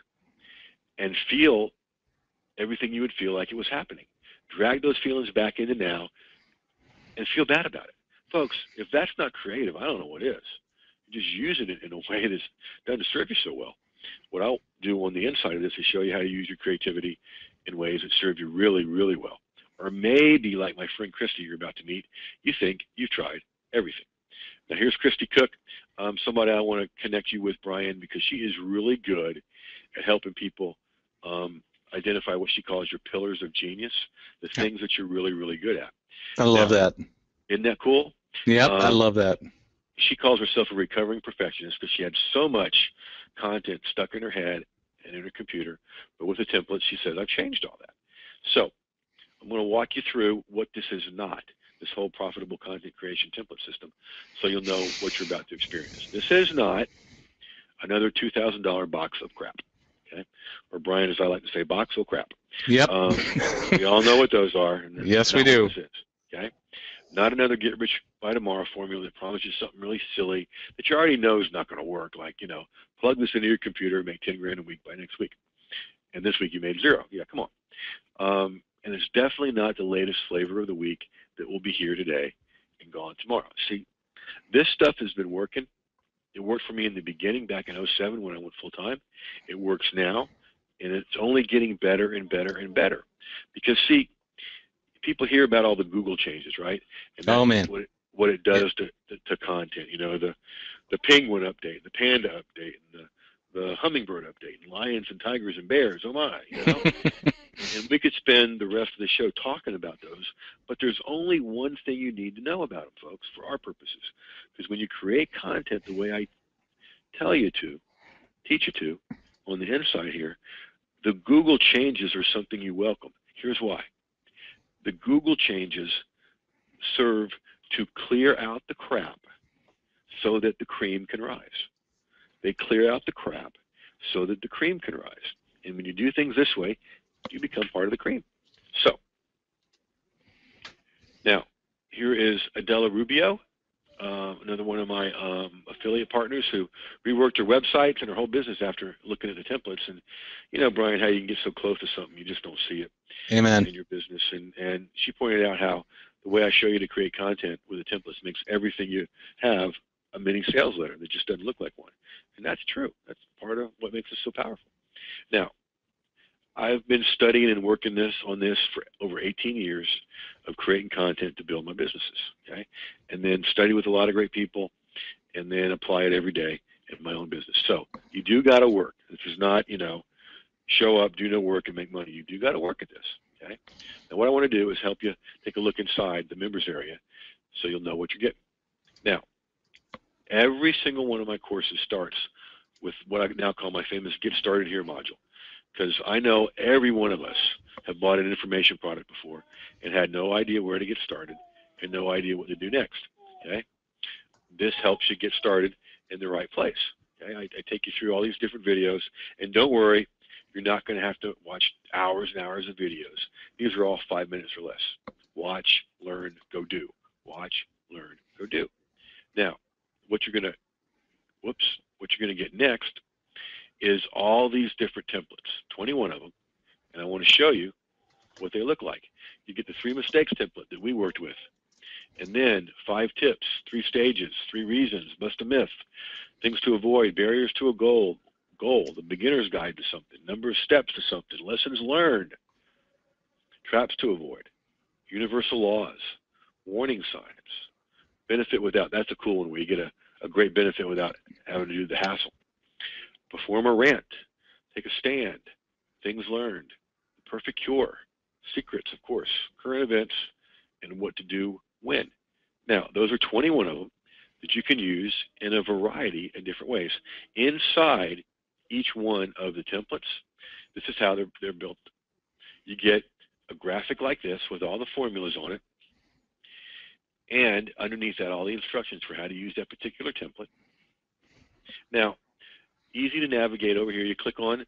and feel everything you would feel like it was happening. Drag those feelings back into now and feel bad about it. Folks, if that's not creative, I don't know what is. just using it in a way that doesn't serve you so well. What I'll do on the inside of this is show you how to use your creativity in ways that serve you really, really well. Or maybe, like my friend Christy you're about to meet, you think you've tried everything. Now here's Christy Cook, somebody I want to connect you with, Brian, because she is really good at helping people identify what she calls your pillars of genius, the things that you're really, really good at. I love that. Isn't that cool? Yep, I love that. She calls herself a recovering perfectionist because she had so much content stuck in her head and in her computer, but with the templates, she says, I've changed all that. So I'm going to walk you through what this is not, this whole profitable content creation template system, so you'll know what you're about to experience. This is not another $2,000 box of crap, okay? Or Brian, as I like to say, box of crap. Yep. We all know what those are. And yes, we do. This is, okay? Not another get rich by tomorrow formula that promises you something really silly that you already know is not going to work. Like, plug this into your computer and make 10 grand a week by next week. And this week you made 0. Yeah, come on. And it's definitely not the latest flavor of the week that will be here today and gone tomorrow. See, this stuff has been working. It worked for me in the beginning back in 2007 when I went full time. It works now, and it's only getting better and better and better. Because, see, people hear about all the Google changes, right? And that's man. What it does to content. The penguin update, the panda update, and the hummingbird update, and lions and tigers and bears. Oh my! And we could spend the rest of the show talking about those, but there's only one thing you need to know about them, folks, for our purposes. Because when you create content the way I tell you to, teach you to, on the inside here, the Google changes are something you welcome. Here's why. The Google changes serve to clear out the crap so that the cream can rise. They clear out the crap so that the cream can rise. And when you do things this way, you become part of the cream. So, now, here is Adela Rubio, another one of my affiliate partners who reworked her websites and her whole business after looking at the templates. And Brian, how you can get so close to something, you just don't see it. Amen. In your business. And she pointed out how the way I show you to create content with the templates makes everything you have a mini sales letter that just doesn't look like one. And that's true. That's part of what makes it so powerful. Now, I've been studying and working on this for over 18 years of creating content to build my businesses, okay? And then study with a lot of great people and then apply it every day in my own business. So you do got to work. This is not, show up, do no work, and make money. You do got to work at this, okay? Now what I want to do is help you take a look inside the members area so you'll know what you're getting. Now, every single one of my courses starts with what I now call my famous Get Started Here module, because I know every one of us have bought an information product before and had no idea where to get started and no idea what to do next, okay? This helps you get started in the right place, okay? I take you through all these different videos, and don't worry, you're not going to have to watch hours and hours of videos. These are all 5 minutes or less. Watch, learn, go do. Watch, learn, go do. Now, what you're going to get next is all these different templates, 21 of them, and I want to show you what they look like. You get the 3 mistakes template that we worked with, and then 5 tips, 3 stages, 3 reasons, bust a myth, things to avoid, barriers to a goal, the beginner's guide to something, number of steps to something, lessons learned, traps to avoid, universal laws, warning signs, benefit without, that's a cool one where you get a great benefit without having to do the hassle. Perform a rant, take a stand, things learned, the perfect cure, secrets, of course, current events, and what to do when. Now, those are 21 of them that you can use in a variety of different ways. Inside each one of the templates, this is how they're built. You get a graphic like this with all the formulas on it, and underneath that, all the instructions for how to use that particular template. Now, easy to navigate over here. You click on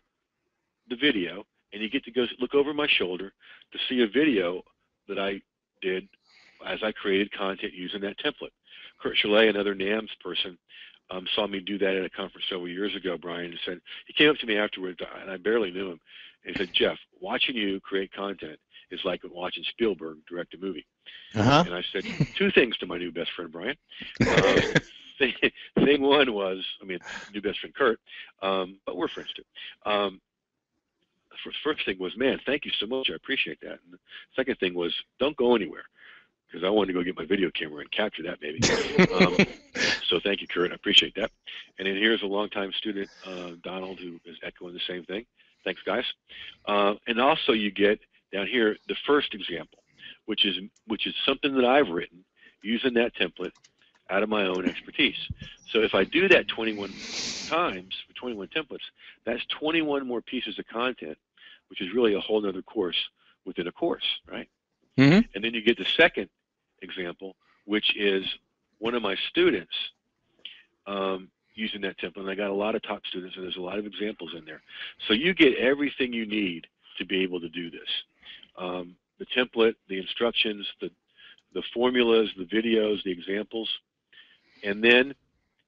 the video, and you get to go look over my shoulder to see a video that I did as I created content using that template. Kurt Chalet, another NAMS person, saw me do that at a conference several years ago, Brian, and said, he came up to me afterwards, and I barely knew him, and he said, Jeff, watching you create content is like watching Spielberg direct a movie. And I said 2 things to my new best friend, Brian. thing one was, I mean, new best friend Kurt, but we're friends too. First thing was, man, thank you so much. I appreciate that. And the second thing was, don't go anywhere, because I wanted to go get my video camera and capture that maybe. So thank you, Kurt. I appreciate that. And then here's a longtime student, Donald, who is echoing the same thing. Thanks, guys. And also you get down here the first example, which is something that I've written using that template out of my own expertise. So if I do that 21 times for 21 templates, that's 21 more pieces of content, which is really a whole other course within a course, right? Mm-hmm. And then you get the second example, which is one of my students using that template. And I got a lot of top students, and there's a lot of examples in there. So you get everything you need to be able to do this. The template, the instructions, the formulas, the videos, the examples. And then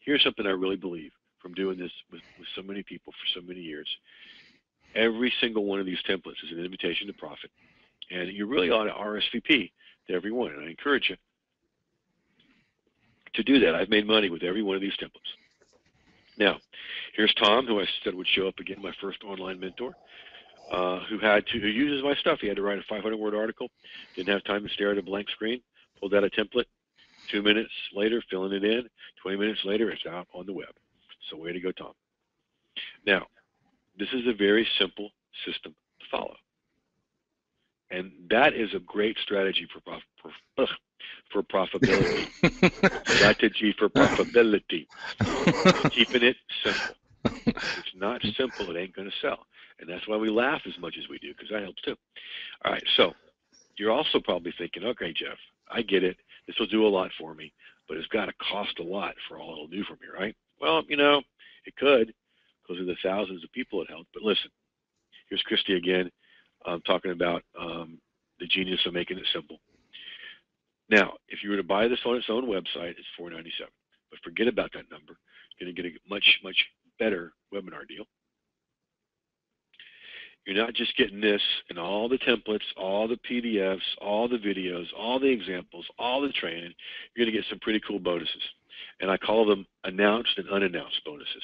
here's something I really believe from doing this with so many people for so many years. Every single one of these templates is an invitation to profit. And you really ought to RSVP to every one. And I encourage you to do that. I've made money with every one of these templates. Now, here's Tom, who I said would show up again, my first online mentor, who uses my stuff. He had to write a 500-word article, didn't have time to stare at a blank screen, pulled out a template, 2 minutes later, filling it in, 20 minutes later, it's out on the web. So way to go, Tom. Now, this is a very simple system to follow. And that is a great strategy for profitability. Strategy for profitability. Keeping it simple. If it's not simple, it ain't going to sell. And that's why we laugh as much as we do, because that helps too. All right, so you're also probably thinking, okay, Jeff, I get it. This will do a lot for me, but it's got to cost a lot for all it'll do for me, right? Well, you know, it could, because of the thousands of people it helped. But listen, here's Christy again, talking about the genius of making it simple. Now, if you were to buy this on its own website, it's $4.97. But forget about that number. You're going to get a much, much better webinar deal. You're not just getting this and all the templates, all the PDFs, all the videos, all the examples, all the training. You're going to get some pretty cool bonuses. And I call them announced and unannounced bonuses.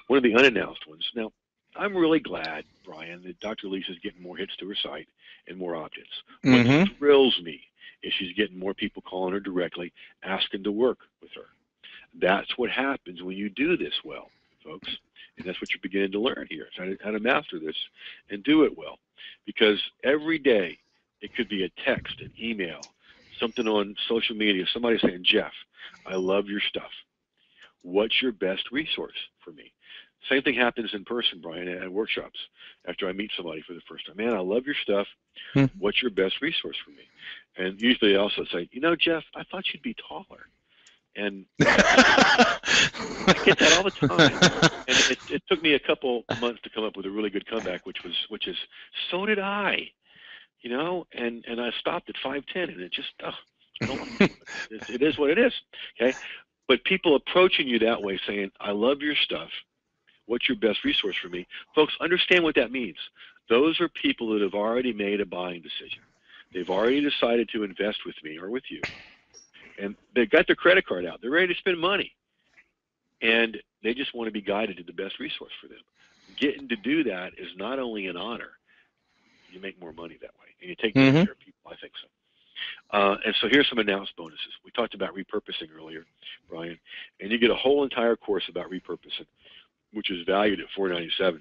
One of the unannounced ones. Now, I'm really glad, Brian, that Dr. Lisa's getting more hits to her site and more opt-ins. What thrills me is she's getting more people calling her directly, asking to work with her. That's what happens when you do this well, folks. And that's what you're beginning to learn here, how to master this and do it well. Because every day, it could be a text, an email, something on social media, somebody saying, Jeff, I love your stuff. What's your best resource for me? Same thing happens in person, Brian, at workshops after I meet somebody for the first time. Man, I love your stuff. What's your best resource for me? And usually they also say, you know, Jeff, I thought you'd be taller. And I get that all the time. And it took me a couple months to come up with a really good comeback, which is, so did I, you know, and I stopped at 5'10", and it just, it is what it is, okay? But people approaching you that way saying, I love your stuff. What's your best resource for me? Folks, understand what that means. Those are people that have already made a buying decision. They've already decided to invest with me or with you. And they've got their credit card out. They're ready to spend money. And they just want to be guided to the best resource for them. Getting to do that is not only an honor, you make more money that way. And you take care of people, I think so. And so here's some announced bonuses. We talked about repurposing earlier, Brian. And you get a whole entire course about repurposing, which is valued at $4.97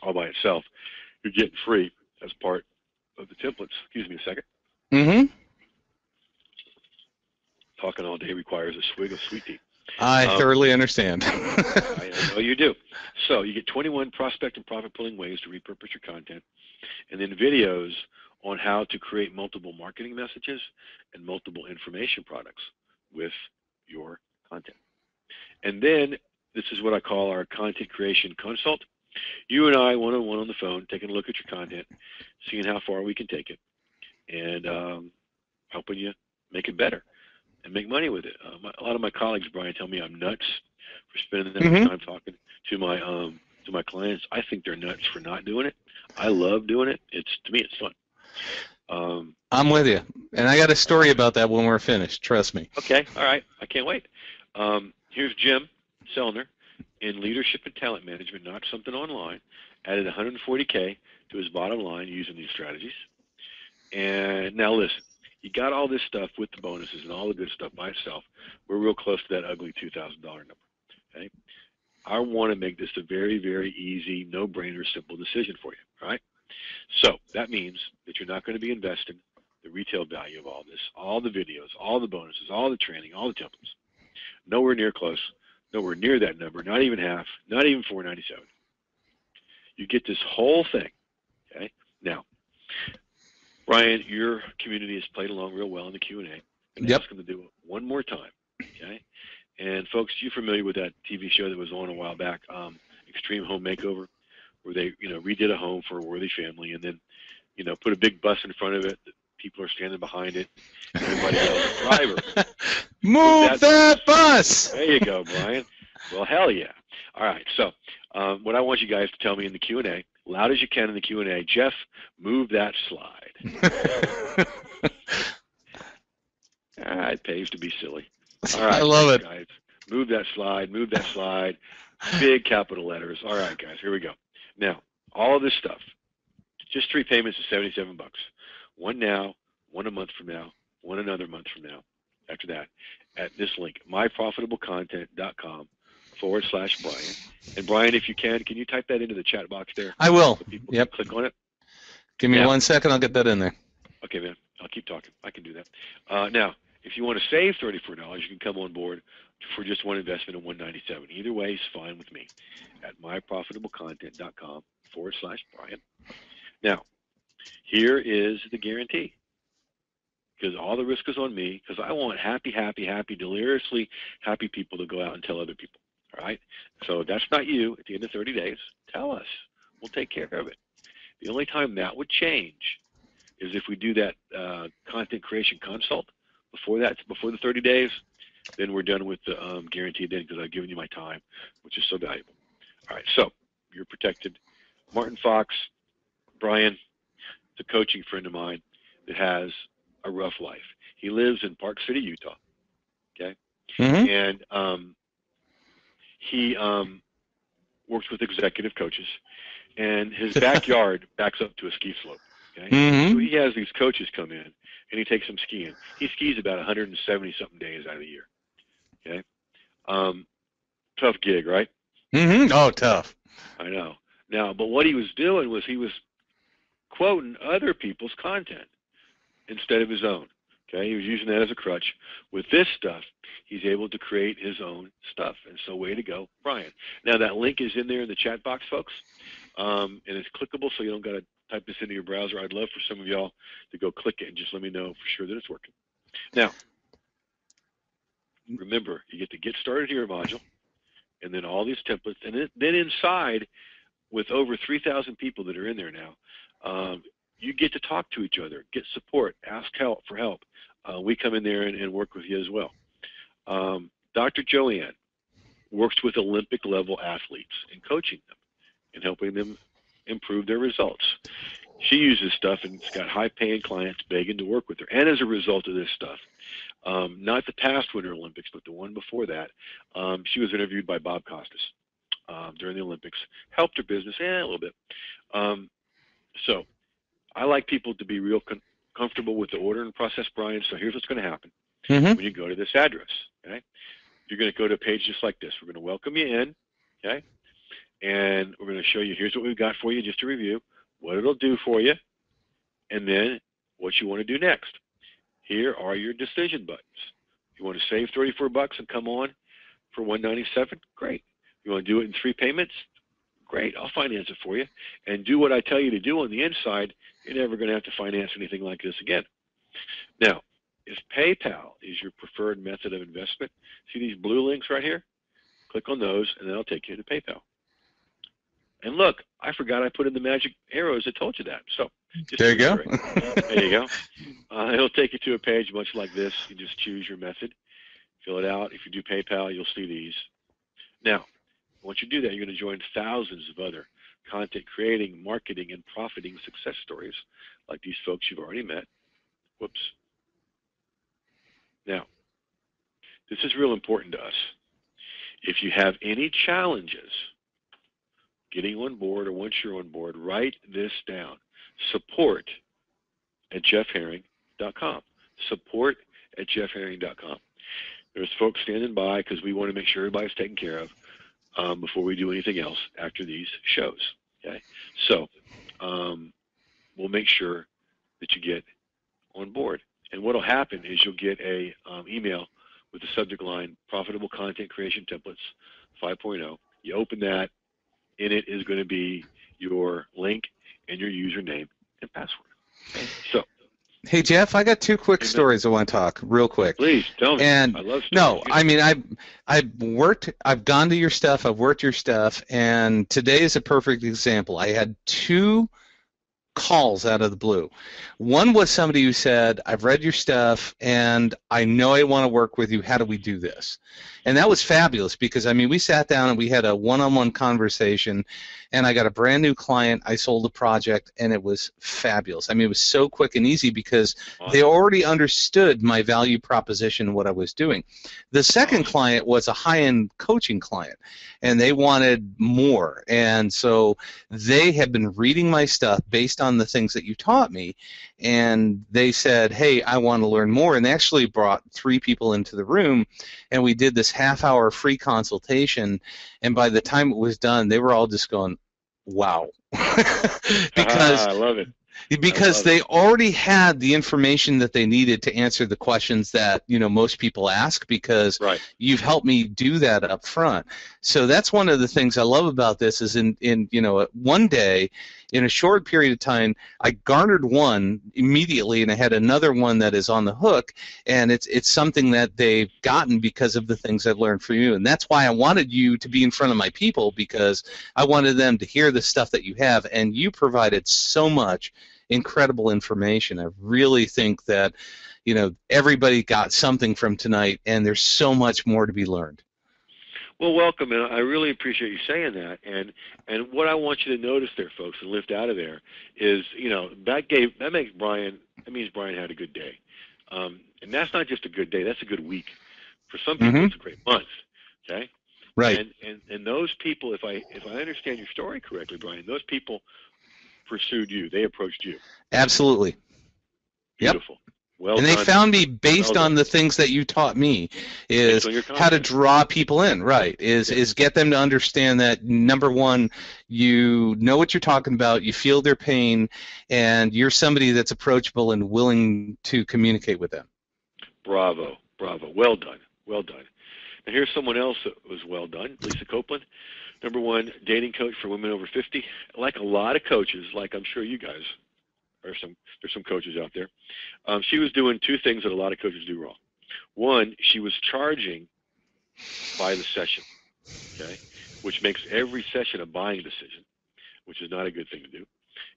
all by itself. You're getting free as part of the templates. Excuse me a second. Talking all day requires a swig of sweet tea. I thoroughly understand. I know you do. So you get 21 prospect and profit-pulling ways to repurpose your content, and then videos on how to create multiple marketing messages and multiple information products with your content. And then this is what I call our content creation consult. You and I, one-on-one on the phone, taking a look at your content, seeing how far we can take it, and helping you make it better and make money with it. A lot of my colleagues, Brian, tell me I'm nuts for spending that much time talking to my clients. I think they're nuts for not doing it. I love doing it. To me, it's fun. I'm with you, and I got a story about that when we're finished. Trust me. Okay, all right. I can't wait. Here's Jim Sellner in leadership and talent management, not something online, added 140K to his bottom line using these strategies. And now listen, you got all this stuff with the bonuses and all the good stuff by itself. We're real close to that ugly $2,000 number. Okay, I want to make this a very, very easy, no-brainer, simple decision for you. All right. So that means that you're not going to be investing the retail value of all this, all the videos, all the bonuses, all the training, all the templates. Nowhere near close. Nowhere near that number. Not even half. Not even 497. You get this whole thing. Okay. Now, Brian, your community has played along real well in the Q&A. And Yep. ask them to do it one more time. Okay. And folks, you familiar with that TV show that was on a while back, Extreme Home Makeover, where they, redid a home for a worthy family and then, put a big bus in front of it. People are standing behind it. And everybody yells, driver. Move that bus. There you go, Brian. Well, hell yeah. All right. So what I want you guys to tell me in the Q&A, loud as you can in the Q&A, Jeff, move that slide. It pays to be silly. All right. I love it. Guys, move that slide. Move that slide. Big capital letters. All right, guys. Here we go. Now, all of this stuff, just 3 payments of $77. One now, one a month from now, one another month from now. After that, at this link, myprofitablecontent.com/Brian. And Brian, if you can you type that into the chat box there? I will. So people Yep. click on it. Give me Now, 1 second. I'll get that in there. Okay, man. I'll keep talking. I can do that. Now, if you want to save $34, you can come on board for just one investment of $197. Either way is fine with me at myprofitablecontent.com/Brian. Now, here is the guarantee. Because all the risk is on me, because I want happy, deliriously happy people to go out and tell other people. All right? So that's not you at the end of 30 days. Tell us. We'll take care of it. The only time that would change is if we do that content creation consult before the 30 days, then we're done with the guarantee then because I've given you my time, which is so valuable. All right, so you're protected. Martin Fox, Brian, the coaching friend of mine that has a rough life. He lives in Park City, Utah. Okay, and he works with executive coaches, and his backyard backs up to a ski slope. Okay, so he has these coaches come in, and he takes them skiing. He skis about 170 something days out of the year. Okay, tough gig, right? Oh, tough. I know. Now, but what he was doing was he was quoting other people's content instead of his own. Okay, he was using that as a crutch. With this stuff, he's able to create his own stuff, and so way to go, Brian. Now that link is in there in the chat box, folks, and it's clickable, so you don't got to type this into your browser. I'd love for some of y'all to go click it and just let me know for sure that it's working. Now, remember, you get the Get Started Here module, and then all these templates, and then inside, with over 3,000 people that are in there now, you get to talk to each other, get support, ask for help. We come in there and work with you as well. Dr. Joanne works with Olympic-level athletes and coaching them and helping them improve their results. She uses stuff and it's got high-paying clients begging to work with her. And as a result of this stuff, not the past Winter Olympics, but the one before that, she was interviewed by Bob Costas during the Olympics, helped her business a little bit. So I like people to be real comfortable with the ordering process, Brian. So here's what's going to happen when you go to this address. Okay, you're going to go to a page just like this. We're going to welcome you in. Okay, and we're going to show you. Here's what we've got for you, just to review what it'll do for you, and then what you want to do next. Here are your decision buttons. If you want to save $34 and come on for $197, great. You want to do it in 3 payments? Great, I'll finance it for you. And do what I tell you to do on the inside. You're never going to have to finance anything like this again. Now, if PayPal is your preferred method of investment, see these blue links right here? Click on those, and that'll take you to PayPal. And look, I forgot I put in the magic arrows that told you that. So just there you go. There you go. It'll take you to a page much like this. You just choose your method, fill it out. If you do PayPal, you'll see these. Now, once you do that, you're going to join thousands of other content creating, marketing, and profiting success stories like these folks you've already met. Whoops. Now, this is real important to us. If you have any challenges getting on board, or once you're on board, write this down. support@jeffherring.com. support@jeffherring.com. There's folks standing by because we want to make sure everybody's taken care of before we do anything else after these shows. Okay, so we'll make sure that you get on board. And what will happen is you'll get a email with the subject line Profitable Content Creation Templates 5.0. You open that, in it is going to be your link and your username and password. So, hey Jeff, I got two quick stories I want to talk real quick. Please tell me. And I love stories. no, I mean I've gone to your stuff, I've worked your stuff, and today is a perfect example. I had two calls out of the blue. One was somebody who said, I've read your stuff and I know I want to work with you. How do we do this? And that was fabulous because, I mean, we sat down and we had a one-on-one conversation, and I got a brand new client. I sold a project, and it was fabulous. I mean, it was so quick and easy because they already understood my value proposition and what I was doing. The second client was a high-end coaching client, and they wanted more. And so they had been reading my stuff based on the things that you taught me, and they said, hey, I want to learn more. And they actually brought 3 people into the room, and we did this half-hour free consultation, and by the time it was done, they were all just going, wow. Because I love it. Because they already had the information that they needed to answer the questions that, you know, most people ask, because you've helped me do that up front. So that's one of the things I love about this is in you know, one day, in a short period of time, I garnered one immediately, and I had another one that is on the hook, and it's something that they've gotten because of the things I've learned from you. And that's why I wanted you to be in front of my people, because I wanted them to hear the stuff that you have, and you provided so much incredible information. I really think that, you know, everybody got something from tonight, and there's so much more to be learned. Well, welcome, and I really appreciate you saying that. And what I want you to notice there, folks, and lift out of there is, you know, that means Brian had a good day. And that's not just a good day, that's a good week. For some people, it's a great month. Okay? Right. And those people, if I understand your story correctly, Brian, those people pursued you. They approached you. Absolutely. Beautiful. Yep. Well and done. They found me based on the things that you taught me, is how to draw people in, right, is get them to understand that, number one, you know what you're talking about, you feel their pain, and you're somebody that's approachable and willing to communicate with them. Bravo. Bravo. Well done. Well done. And here's someone else that was well done, Lisa Copeland. Number 1 dating coach for women over 50. Like a lot of coaches, like I'm sure you guys there's some coaches out there. She was doing 2 things that a lot of coaches do wrong. One, she was charging by the session, okay, which makes every session a buying decision, which is not a good thing to do.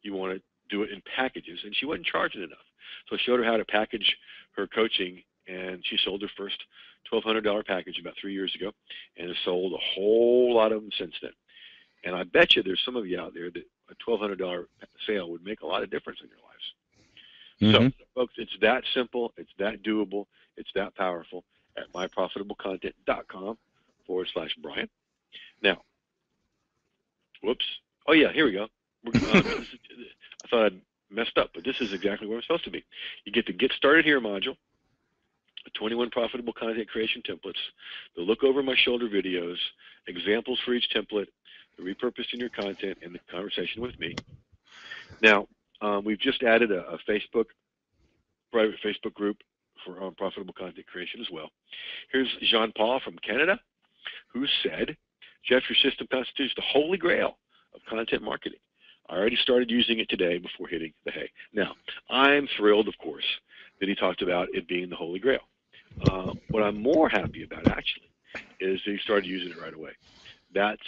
You want to do it in packages, and she wasn't charging enough. So I showed her how to package her coaching, and she sold her first $1,200 package about 3 years ago, and has sold a whole lot of them since then. And I bet you there's some of you out there that a $1,200 sale would make a lot of difference in your lives. So, folks, it's that simple, it's that doable, it's that powerful at myprofitablecontent.com/Brian. Now, whoops. Oh, yeah, here we go. I thought I'd messed up, but this is exactly where I'm supposed to be. You get the Get Started Here module, 21 profitable content creation templates, the look over my shoulder videos, examples for each template, the repurposing your content, and the conversation with me. Now, we've just added a private Facebook group for profitable content creation as well. Here's Jean-Paul from Canada, who said, Jeff, your system constitutes the holy grail of content marketing. I already started using it today before hitting the hay. Now, I'm thrilled, of course, that he talked about it being the holy grail. What I'm more happy about, actually, is that he started using it right away. That's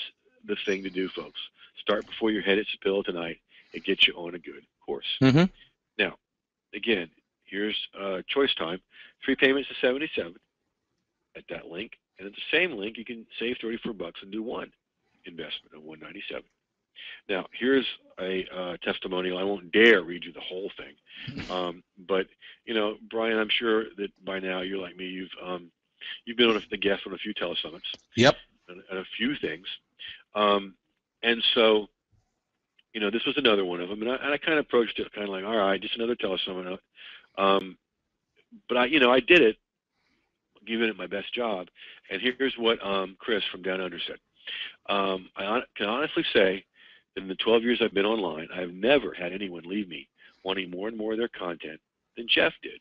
the thing to do, folks. Start before your head hits the pillow tonight. It gets you on a good course. Now, again, here's choice time. 3 payments of $77 at that link. And at the same link, you can save $34 and do 1 investment of $197. Now, here's a testimonial. I won't dare read you the whole thing. But, you know, Brian, I'm sure that by now you're like me. You've You've been on the guest on a few telesummits. Yep. And a few things. And so, you know, this was another one of them. And I kind of approached it kind of like, all right, just another telesummit. But I did it, giving it my best job. And here's what Chris from Down Under said. I can honestly say that in the 12 years I've been online, I have never had anyone leave me wanting more and more of their content than Jeff did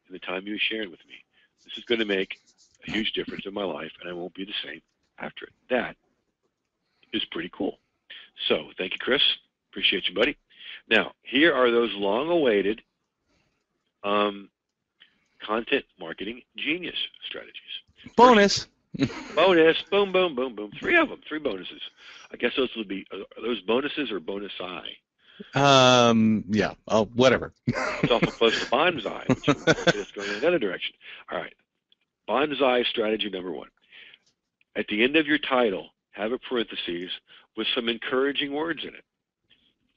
in the time he was sharing with me. This is going to make a huge difference in my life, and I won't be the same after it. That is pretty cool. So thank you, Chris. Appreciate you, buddy. Now, here are those long-awaited content marketing genius strategies. Bonus. Bonus. Boom, boom, boom, boom. 3 of them. 3 bonuses. I guess those will be, are those bonuses or bonus-I? Yeah. Oh, whatever. It's awful close to bonsai, which is going in another direction. All right. Bonsai strategy number 1. At the end of your title, have a parentheses with some encouraging words in it.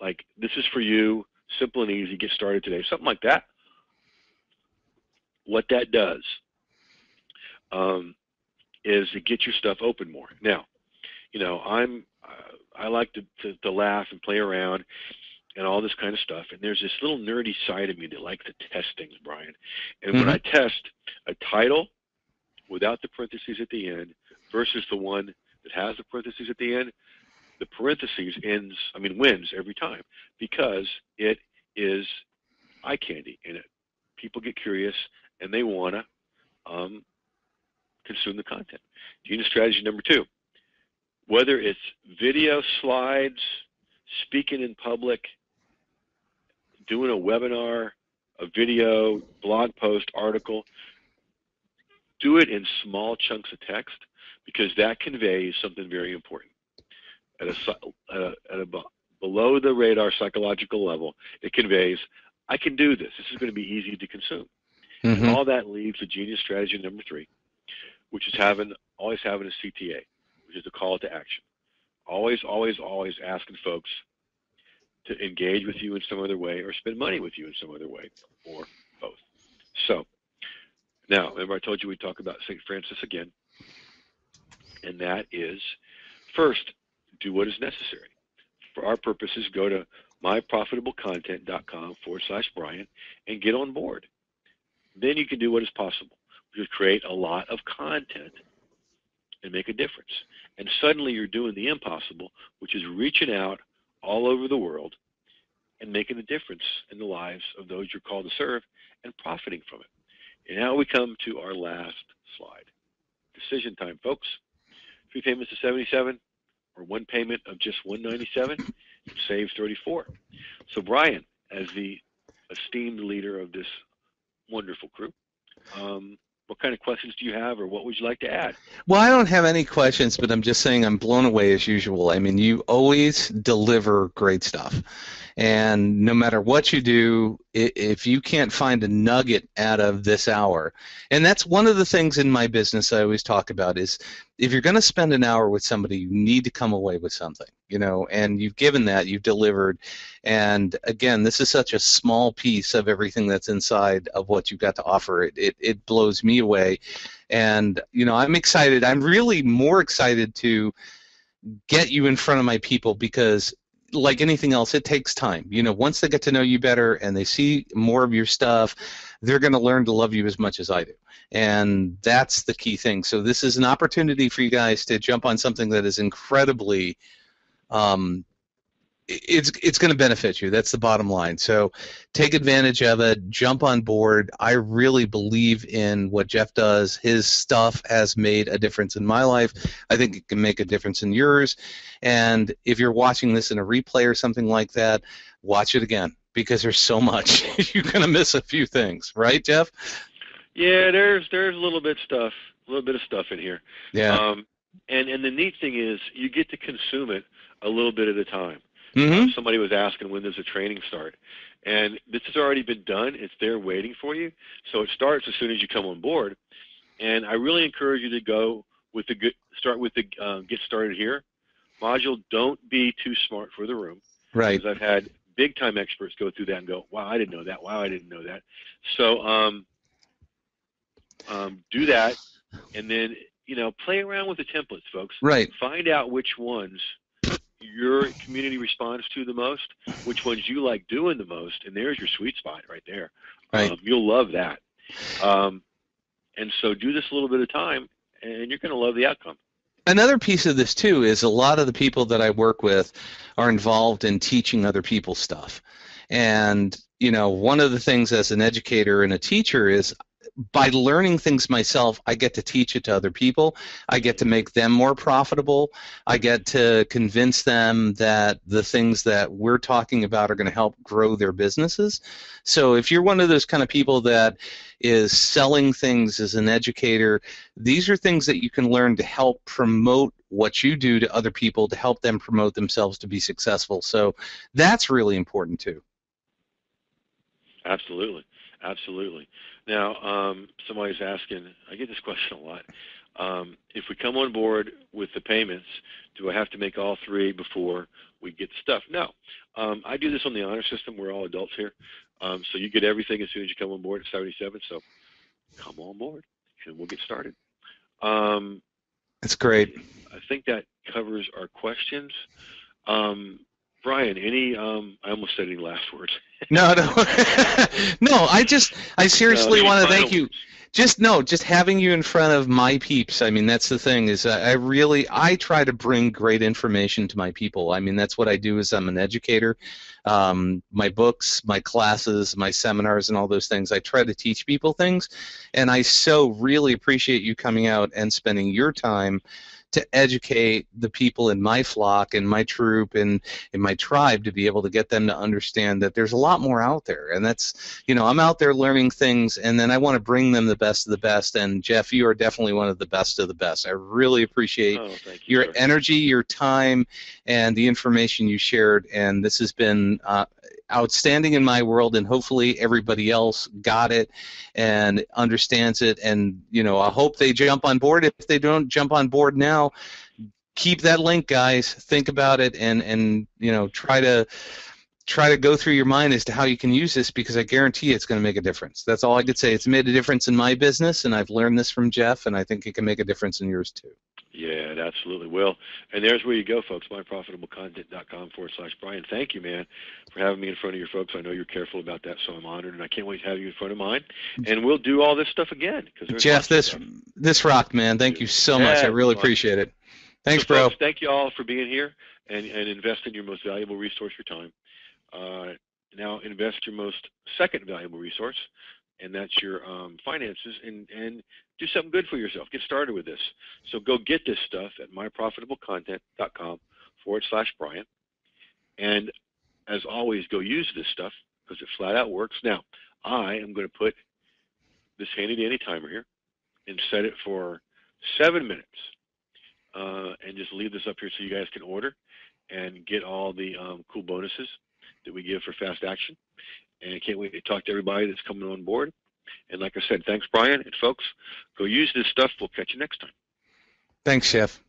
Like, this is for you, simple and easy, get started today. Something like that. What that does is to get your stuff open more. Now, you know, I like to laugh and play around and all this kind of stuff. And there's this little nerdy side of me that likes to test things, Brian. And when I test a title without the parentheses at the end versus the one that has the parentheses at the end, the parentheses wins every time because it is eye candy in it. People get curious and they want to consume the content. Genius strategy number 2, whether it's video slides, speaking in public, doing a webinar, a video, blog post, article, do it in small chunks of text because that conveys something very important. At a below the radar psychological level, it conveys, I can do this. This is going to be easy to consume. And all that leads to genius strategy number 3, which is always having a CTA, which is a call to action. Always, always, always asking folks to engage with you in some other way or spend money with you in some other way, or both. So, now, remember I told you we'd talk about St. Francis again, and that is, first, do what is necessary. For our purposes, go to myprofitablecontent.com/Brian and get on board. Then you can do what is possible. You create a lot of content and make a difference. And suddenly you're doing the impossible, which is reaching out all over the world and making a difference in the lives of those you're called to serve and profiting from it. And now we come to our last slide. Decision time, folks. 3 payments of $77 or 1 payment of just $197, save $34. So Brian, as the esteemed leader of this wonderful group, what kind of questions do you have, or what would you like to add? Well, I don't have any questions, but I'm just saying I'm blown away as usual. I mean, you always deliver great stuff. And no matter what you do, if you can't find a nugget out of this hour, and that's one of the things in my business I always talk about is if you're going to spend an hour with somebody, you need to come away with something, you know, and you've given that, you've delivered. And again, this is such a small piece of everything that's inside of what you've got to offer. It blows me away. And, you know, I'm excited. I'm really more excited to get you in front of my people because like anything else, it takes time. You know, once they get to know you better and they see more of your stuff, they're going to learn to love you as much as I do. And that's the key thing. So this is an opportunity for you guys to jump on something that is incredibly, it's going to benefit you. That's the bottom line. So take advantage of it. Jump on board. I really believe in what Jeff does. His stuff has made a difference in my life. I think it can make a difference in yours. And if you're watching this in a replay or something like that, watch it again because there's so much. You're going to miss a few things, right, Jeff? Yeah, there's a little bit of stuff in here. Yeah. And the neat thing is you get to consume it a little bit at a time. Somebody was asking when does the training start, and this has already been done. It's there waiting for you. So it starts as soon as you come on board. And I really encourage you to go with start with the get started here module. Don't be too smart for the room. Right. Because I've had big time experts go through that and go, wow, I didn't know that. Wow, I didn't know that. So do that. and then, play around with the templates, folks. Right. Find out which ones your community responds to the most, which ones you like doing the most, and there's your sweet spot right there. Right. You'll love that. And so do this a little bit of time, and you're going to love the outcome. Another piece of this too is a lot of the people that I work with are involved in teaching other people stuff. And, one of the things as an educator and a teacher is by learning things myself, I get to teach it to other people. I get to make them more profitable. I get to convince them that the things that we're talking about are going to help grow their businesses. So if you're one of those kind of people that is selling things as an educator, these are things that you can learn to help promote what you do to other people, to help them promote themselves to be successful. So that's really important too. Absolutely. Absolutely. Now, somebody's asking, I get this question a lot, if we come on board with the payments, do I have to make all 3 before we get the stuff? No. I do this on the honor system. We're all adults here. So you get everything as soon as you come on board at 77. So come on board, and we'll get started. That's great. I think that covers our questions. Brian, I almost said any last words. No. No, I seriously want to thank you. Just having you in front of my peeps. I mean, that's the thing is I try to bring great information to my people. I mean, that's what I do is I'm an educator. My books, my classes, my seminars, and all those things, I try to teach people things. And I so really appreciate you coming out and spending your time to educate the people in my flock and my troop and in my tribe to be able to get them to understand that there's a lot more out there. And that's, I'm out there learning things, and then I want to bring them the best of the best. And Jeff, you are definitely one of the best of the best. I really appreciate your energy, your time, and the information you shared. And this has been outstanding in my world, and hopefully everybody else got it and understands it. And I hope they jump on board. If they don't jump on board now, keep that link, guys. Think about it, and try to go through your mind as to how you can use this, because I guarantee it's going to make a difference. That's all I could say. It's made a difference in my business, and I've learned this from Jeff, and I think it can make a difference in yours too. Yeah, it absolutely will. And there's where you go, folks, myprofitablecontent.com/Brian. Thank you, man, for having me in front of your folks. I know you're careful about that, so I'm honored, and I can't wait to have you in front of mine. And we'll do all this stuff again. Jeff, this rocked, man. Thank you so much. I really appreciate it. Thanks, bro. Folks, thank you all for being here and invest in your most valuable resource, your time. Now invest your most second valuable resource, and that's your finances, and do something good for yourself. Get started with this. So go get this stuff at myprofitablecontent.com/Brian. And as always, go use this stuff because it flat out works. Now, I am going to put this handy-dandy timer here and set it for 7 minutes. And just leave this up here so you guys can order and get all the cool bonuses that we give for fast action. And I can't wait to talk to everybody that's coming on board. And like I said, thanks, Brian. And folks, go use this stuff. We'll catch you next time. Thanks, Chef.